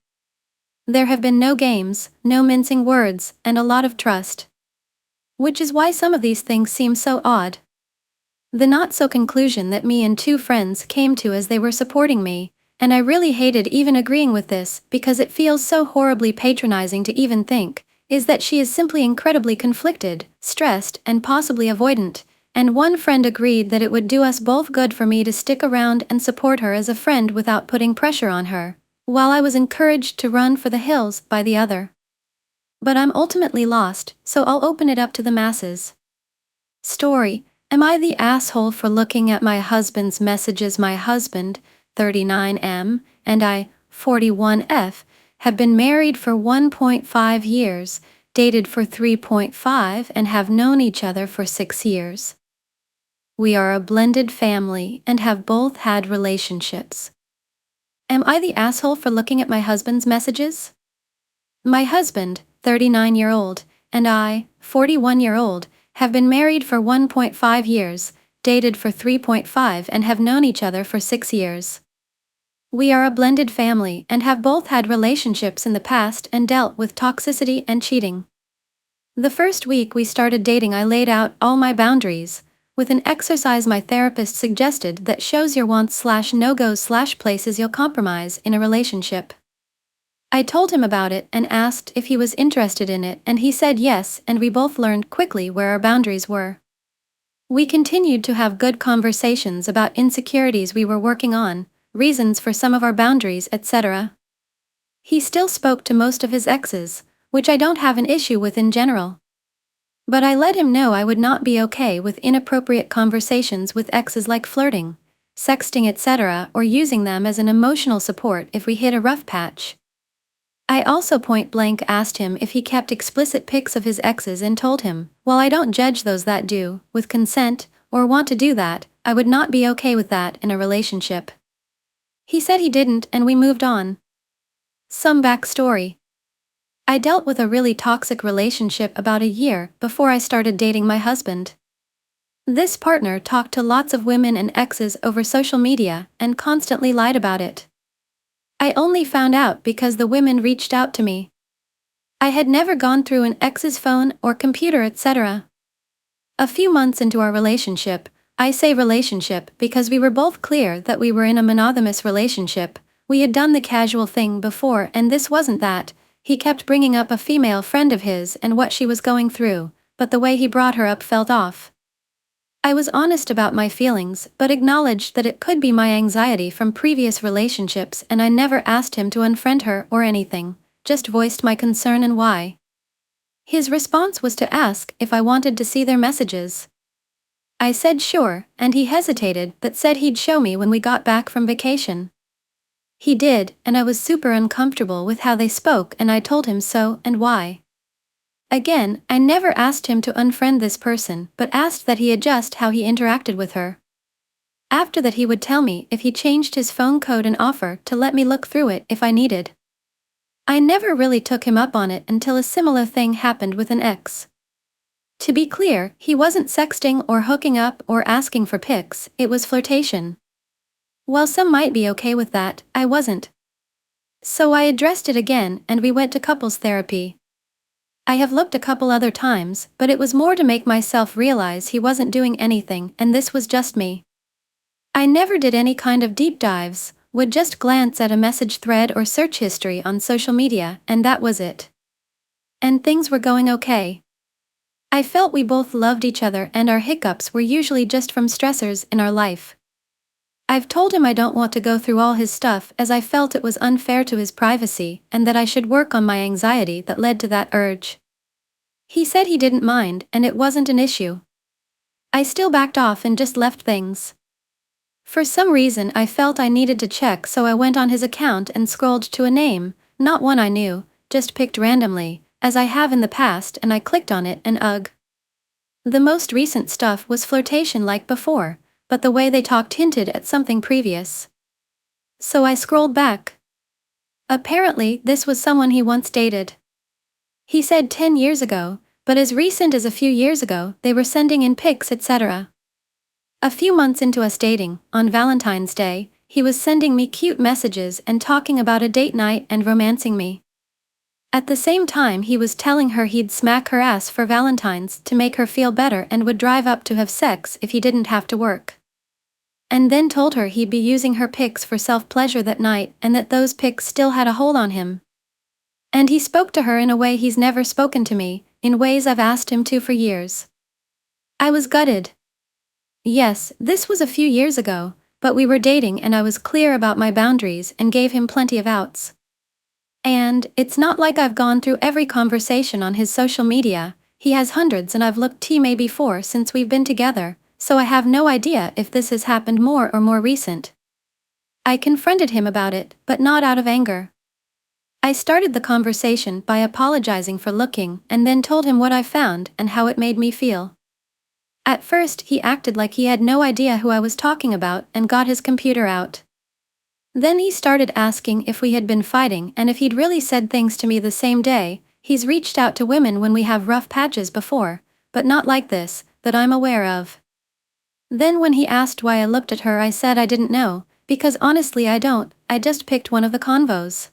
There have been no games, no mincing words, and a lot of trust. Which is why some of these things seem so odd. The not-so-conclusion that me and 2 friends came to as they were supporting me, and I really hated even agreeing with this because it feels so horribly patronizing to even think, is that she is simply incredibly conflicted, stressed, and possibly avoidant, and one friend agreed that it would do us both good for me to stick around and support her as a friend without putting pressure on her, while I was encouraged to run for the hills by the other. But I'm ultimately lost, so I'll open it up to the masses. Story: Am I the asshole for looking at my husband's messages? My husband, 39M, and I, 41F, have been married for 1.5 years, dated for 3.5, and have known each other for 6 years. We are a blended family and have both had relationships. Am I the asshole for looking at my husband's messages? My husband, 39-year-old, and I, 41-year-old, have been married for 1.5 years, dated for 3.5, and have known each other for 6 years. We are a blended family and have both had relationships in the past and dealt with toxicity and cheating. The first week we started dating, I laid out all my boundaries, with an exercise my therapist suggested that shows your wants/no-goes/places you'll compromise in a relationship. I told him about it and asked if he was interested in it, and he said yes, and we both learned quickly where our boundaries were. We continued to have good conversations about insecurities we were working on, reasons for some of our boundaries, etc. He still spoke to most of his exes, which I don't have an issue with in general. But I let him know I would not be okay with inappropriate conversations with exes like flirting, sexting, etc., or using them as an emotional support if we hit a rough patch. I also point blank asked him if he kept explicit pics of his exes and told him, while I don't judge those that do, with consent, or want to do that, I would not be okay with that in a relationship. He said he didn't and we moved on. Some backstory. I dealt with a really toxic relationship about a year before I started dating my husband. This partner talked to lots of women and exes over social media and constantly lied about it. I only found out because the women reached out to me. I had never gone through an ex's phone or computer, etc. A few months into our relationship, I say relationship because we were both clear that we were in a monogamous relationship. We had done the casual thing before and this wasn't that. He kept bringing up a female friend of his and what she was going through, but the way he brought her up felt off. I was honest about my feelings but acknowledged that it could be my anxiety from previous relationships, and I never asked him to unfriend her or anything, just voiced my concern and why. His response was to ask if I wanted to see their messages. I said sure, and he hesitated but said he'd show me when we got back from vacation. He did, and I was super uncomfortable with how they spoke, and I told him so and why. Again, I never asked him to unfriend this person but asked that he adjust how he interacted with her. After that he would tell me if he changed his phone code and offer to let me look through it if I needed. I never really took him up on it until a similar thing happened with an ex. To be clear, he wasn't sexting or hooking up or asking for pics, it was flirtation. While some might be okay with that, I wasn't. So I addressed it again and we went to couples therapy. I have looked a couple other times, but it was more to make myself realize he wasn't doing anything and this was just me. I never did any kind of deep dives, would just glance at a message thread or search history on social media, and that was it. And things were going okay. I felt we both loved each other and our hiccups were usually just from stressors in our life. I've told him I don't want to go through all his stuff as I felt it was unfair to his privacy and that I should work on my anxiety that led to that urge. He said he didn't mind and it wasn't an issue. I still backed off and just left things. For some reason I felt I needed to check, so I went on his account and scrolled to a name, not one I knew, just picked randomly, as I have in the past, and I clicked on it and ugh. The most recent stuff was flirtation like before, but the way they talked hinted at something previous. So I scrolled back. Apparently, this was someone he once dated. He said 10 years ago, but as recent as a few years ago, they were sending in pics, etc. A few months into us dating, on Valentine's Day, he was sending me cute messages and talking about a date night and romancing me. At the same time, he was telling her he'd smack her ass for Valentine's to make her feel better and would drive up to have sex if he didn't have to work. And then told her he'd be using her pics for self-pleasure that night and that those pics still had a hold on him. And he spoke to her in a way he's never spoken to me, in ways I've asked him to for years. I was gutted. Yes, this was a few years ago, but we were dating and I was clear about my boundaries and gave him plenty of outs. And it's not like I've gone through every conversation on his social media, he has hundreds and I've looked maybe 4 since we've been together, so I have no idea if this has happened more or more recent. I confronted him about it, but not out of anger. I started the conversation by apologizing for looking and then told him what I found and how it made me feel. At first he acted like he had no idea who I was talking about and got his computer out. Then he started asking if we had been fighting and if he'd really said things to me the same day. He's reached out to women when we have rough patches before, but not like this, that I'm aware of. Then when he asked why I looked at her, I said I didn't know, because honestly I don't, I just picked one of the convos.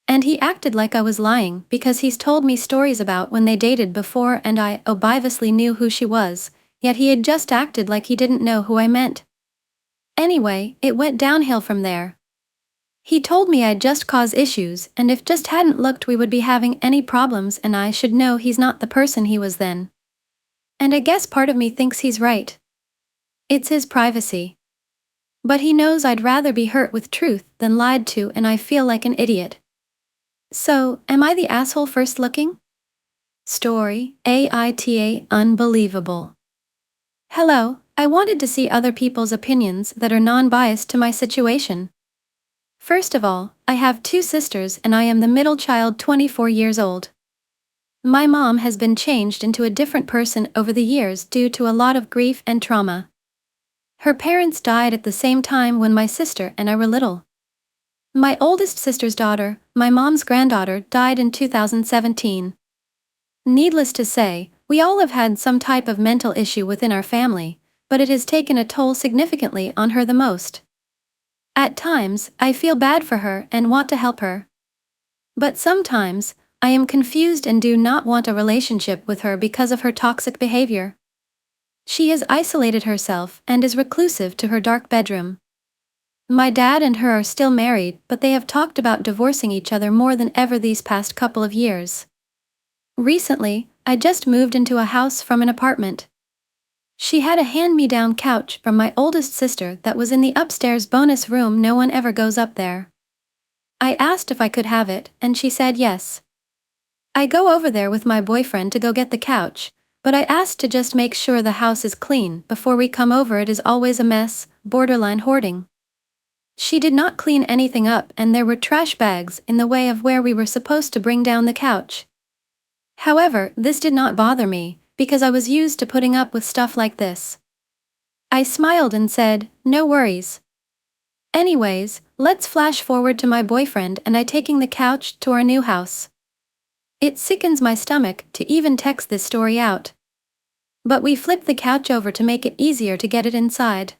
And he acted like I was lying because he's told me stories about when they dated before and I obviously knew who she was, yet he had just acted like he didn't know who I meant. Anyway, it went downhill from there. He told me I'd just cause issues and if just hadn't looked we would be having any problems and I should know he's not the person he was then. And I guess part of me thinks he's right. It's his privacy. But he knows I'd rather be hurt with truth than lied to, and I feel like an idiot. So, am I the asshole first looking? Story, AITA Unbelievable. Hello, I wanted to see other people's opinions that are non-biased to my situation. First of all, I have two sisters and I am the middle child, 24 years old. My mom has been changed into a different person over the years due to a lot of grief and trauma. Her parents died at the same time when my sister and I were little. My oldest sister's daughter, my mom's granddaughter, died in 2017. Needless to say, we all have had some type of mental issue within our family, but it has taken a toll significantly on her the most. At times, I feel bad for her and want to help her. But sometimes, I am confused and do not want a relationship with her because of her toxic behavior. She has isolated herself and is reclusive to her dark bedroom. My dad and her are still married, but they have talked about divorcing each other more than ever these past couple of years. Recently, I just moved into a house from an apartment. She had a hand-me-down couch from my oldest sister that was in the upstairs bonus room. No one ever goes up there. I asked if I could have it, and she said yes. I go over there with my boyfriend to go get the couch, but I asked to just make sure the house is clean before we come over. It is always a mess, borderline hoarding. She did not clean anything up and there were trash bags in the way of where we were supposed to bring down the couch. However, this did not bother me, because I was used to putting up with stuff like this. I smiled and said, no worries. Anyways, let's flash forward to my boyfriend and I taking the couch to our new house. It sickens my stomach to even text this story out. But we flip the couch over to make it easier to get it inside.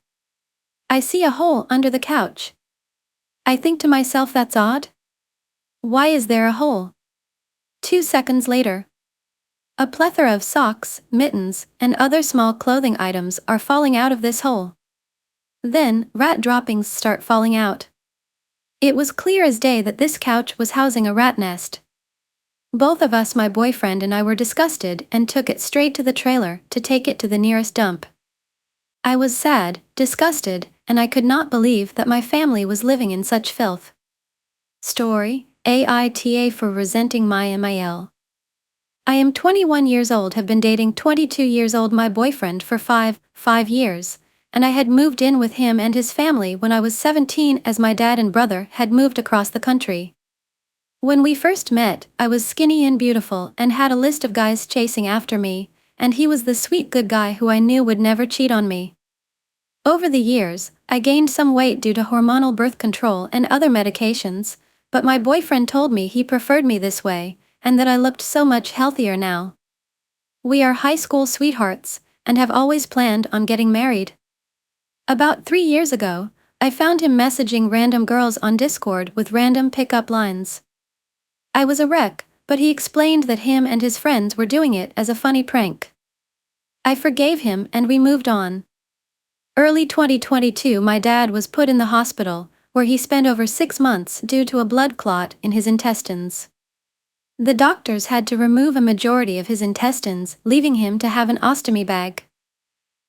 I see a hole under the couch. I think to myself, that's odd. Why is there a hole? 2 seconds later, a plethora of socks, mittens, and other small clothing items are falling out of this hole. Then, rat droppings start falling out. It was clear as day that this couch was housing a rat nest. Both of us, my boyfriend and I, were disgusted and took it straight to the trailer to take it to the nearest dump. I was sad, disgusted, and I could not believe that my family was living in such filth. Story, AITA for resenting my MIL. I am 21 years old, have been dating 22 years old my boyfriend for 5 years, and I had moved in with him and his family when I was 17 as my dad and brother had moved across the country. When we first met, I was skinny and beautiful and had a list of guys chasing after me, and he was the sweet good guy who I knew would never cheat on me. Over the years, I gained some weight due to hormonal birth control and other medications, but my boyfriend told me he preferred me this way, and that I looked so much healthier now. We are high school sweethearts, and have always planned on getting married. About 3 years ago, I found him messaging random girls on Discord with random pickup lines. I was a wreck, but he explained that him and his friends were doing it as a funny prank. I forgave him and we moved on. Early 2022, my dad was put in the hospital, where he spent over 6 months due to a blood clot in his intestines. The doctors had to remove a majority of his intestines, leaving him to have an ostomy bag.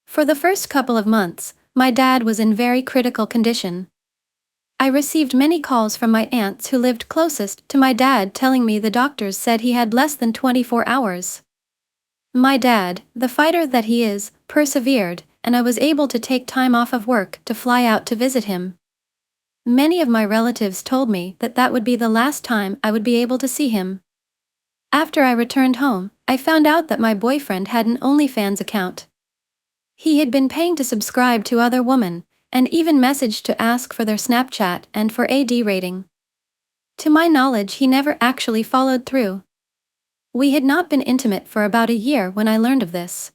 For the first couple of months, my dad was in very critical condition. I received many calls from my aunts who lived closest to my dad telling me the doctors said he had less than 24 hours. My dad, the fighter that he is, persevered, and I was able to take time off of work to fly out to visit him. Many of my relatives told me that that would be the last time I would be able to see him. After I returned home, I found out that my boyfriend had an OnlyFans account. He had been paying to subscribe to other women, and even messaged to ask for their Snapchat and for AD rating. To my knowledge, he never actually followed through. We had not been intimate for about a year when I learned of this.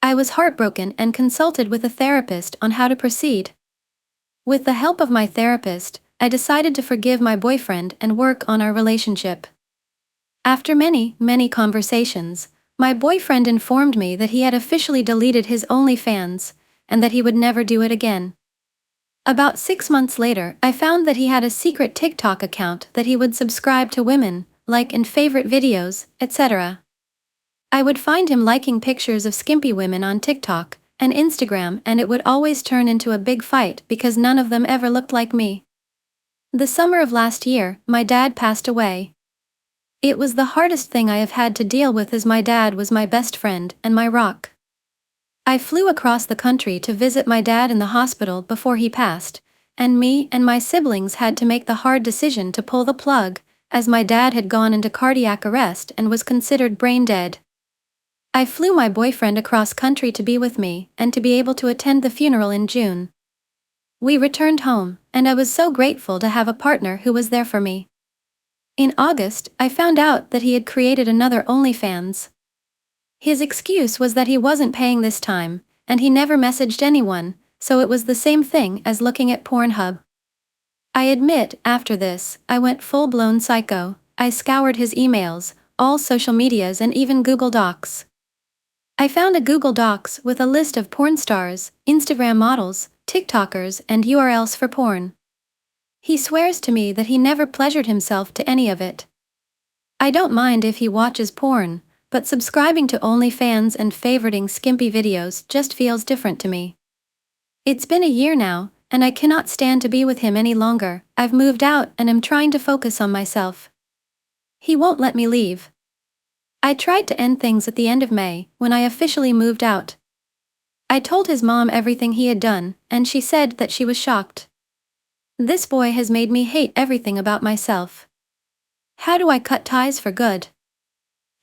I was heartbroken and consulted with a therapist on how to proceed. With the help of my therapist, I decided to forgive my boyfriend and work on our relationship. After many conversations, my boyfriend informed me that he had officially deleted his OnlyFans, and that he would never do it again. About 6 months later, I found that he had a secret TikTok account that he would subscribe to women, like in favorite videos, etc. I would find him liking pictures of skimpy women on TikTok, and Instagram, and it would always turn into a big fight because none of them ever looked like me. The summer of last year, my dad passed away. It was the hardest thing I have had to deal with, as my dad was my best friend and my rock. I flew across the country to visit my dad in the hospital before he passed, and me and my siblings had to make the hard decision to pull the plug, as my dad had gone into cardiac arrest and was considered brain dead. I flew my boyfriend across country to be with me and to be able to attend the funeral in June. We returned home, and I was so grateful to have a partner who was there for me. In August, I found out that he had created another OnlyFans. His excuse was that he wasn't paying this time, and he never messaged anyone, so it was the same thing as looking at Pornhub. I admit, after this, I went full-blown psycho. I scoured his emails, all social medias, and even Google Docs. I found a Google Docs with a list of porn stars, Instagram models, TikTokers, and URLs for porn. He swears to me that he never pleasured himself to any of it. I don't mind if he watches porn, but subscribing to OnlyFans and favoriting skimpy videos just feels different to me. It's been a year now, and I cannot stand to be with him any longer. I've moved out and am trying to focus on myself. He won't let me leave. I tried to end things at the end of May, when I officially moved out. I told his mom everything he had done, and she said that she was shocked. This boy has made me hate everything about myself. How do I cut ties for good?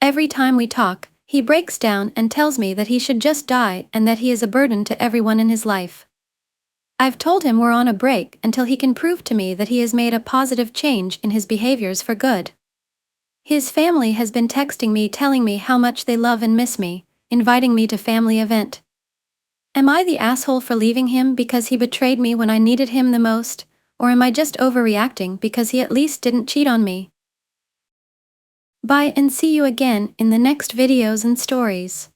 Every time we talk, he breaks down and tells me that he should just die and that he is a burden to everyone in his life. I've told him we're on a break until he can prove to me that he has made a positive change in his behaviors for good. His family has been texting me telling me how much they love and miss me, inviting me to family event. Am I the asshole for leaving him because he betrayed me when I needed him the most, or am I just overreacting because he at least didn't cheat on me? Bye, and see you again in the next videos and stories.